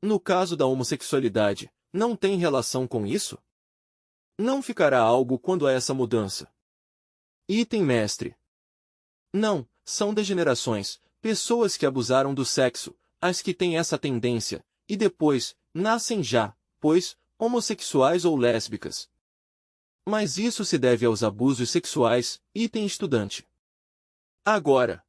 S1: No caso da homossexualidade, não tem relação com isso? Não ficará algo quando há essa mudança. Item mestre. Não, são degenerações, pessoas que abusaram do sexo, as que têm essa tendência, e depois, nascem já, pois, homossexuais ou lésbicas. Mas isso se deve aos abusos sexuais, item estudante. Agora,